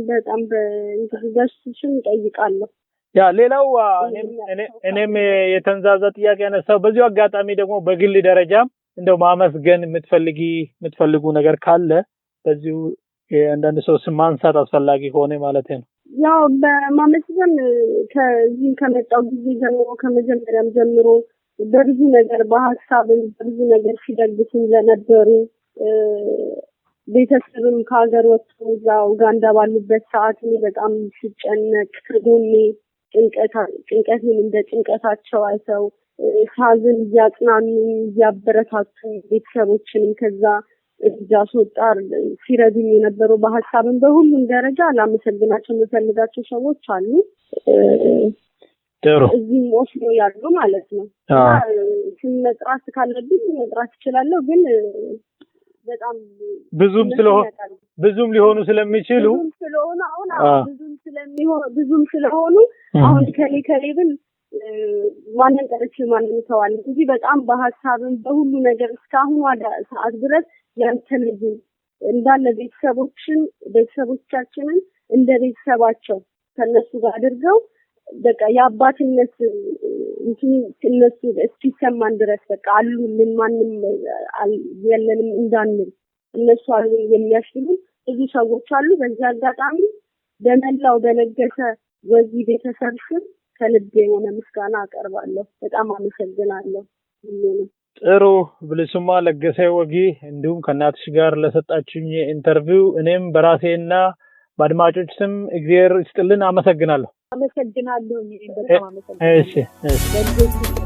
በኢንተርቪውሽን ጠይቃለሁ ያ ሌላው እኔም የተንዛዛ ጥያቄ ያነሳው በዚሁ አጋጣሚ ደግሞ በግል ደረጃ እንደው ማመስገን የምትፈልጉ ነገር ካለ በዚሁ አንዳንድ ሰው ማንሳት አስፈላጊ ሆነ ማለት ነው ያው በማመስገን ከዚህ ከመጣው ጊዜ ጀምሮ ከመጀመሪያም ጀምሮ በብዙ ነገር በሐሳብ በብዙ ነገር ሲደግፉ ለነበሩ ቤተሰብም ከሀገር ወጥቶ እዛው ኡጋንዳ ባሉበት ሰዓት በጣም ሲጨነቅ ከጎኔ ጭንቀቴን እንደ ጭንቀታቸው አይተው ሳዝን እያጽናኑ እያበረታቱ ቤተሰቦችንም ከዛ እጃሶጣር ሲረዱኝ የነበሩ በሐሳብም በሁሉም ደረጃ ላመሰግናቸው የምፈልጋቸው ሰዎች አሉ። እዚህ ኦስሎ ያሉ ማለት ነው። መጥራት ካለብኝ መጥራት እችላለሁ ግን በጣም ብዙም ሊሆኑ ስለሚችሉ ብዙም ስለሆኑ አሁን ከሌብል ማንን ጠርቼ ማንን ተዋል እንጂ በጣም በሐሳብም በሁሉ ነገር እስካሁን ሰዓት ድረስ ያንተልጅ እንዳለ ቤተሰቦቻችንን እንደ ቤተሰባቸው ከነሱ ጋር አድርገው በቃ የአባትነት እነሱ እስኪሰማን ድረስ በቃ አሉልን ማንም የለንም እንዳንል እነሱ አሉ የሚያስችሉ ብዙ ሰዎች አሉ። በዚህ አጋጣሚ በመላው በለገሰ ወጊ ቤተሰብ ስም ከልቤ የሆነ ምስጋና አቀርባለሁ። በጣም አመሰግናለሁ። ጥሩ ብልሱማ ለገሰ ወጊ እንዲሁም ከናትሽ ጋር ለሰጣችሁኝ ኢንተርቪው እኔም በራሴና በአድማጮች ስም እግዚአብሔር ይስጥልን አመሰግናለሁ። በጣም አመሰግናለሁ። እሺ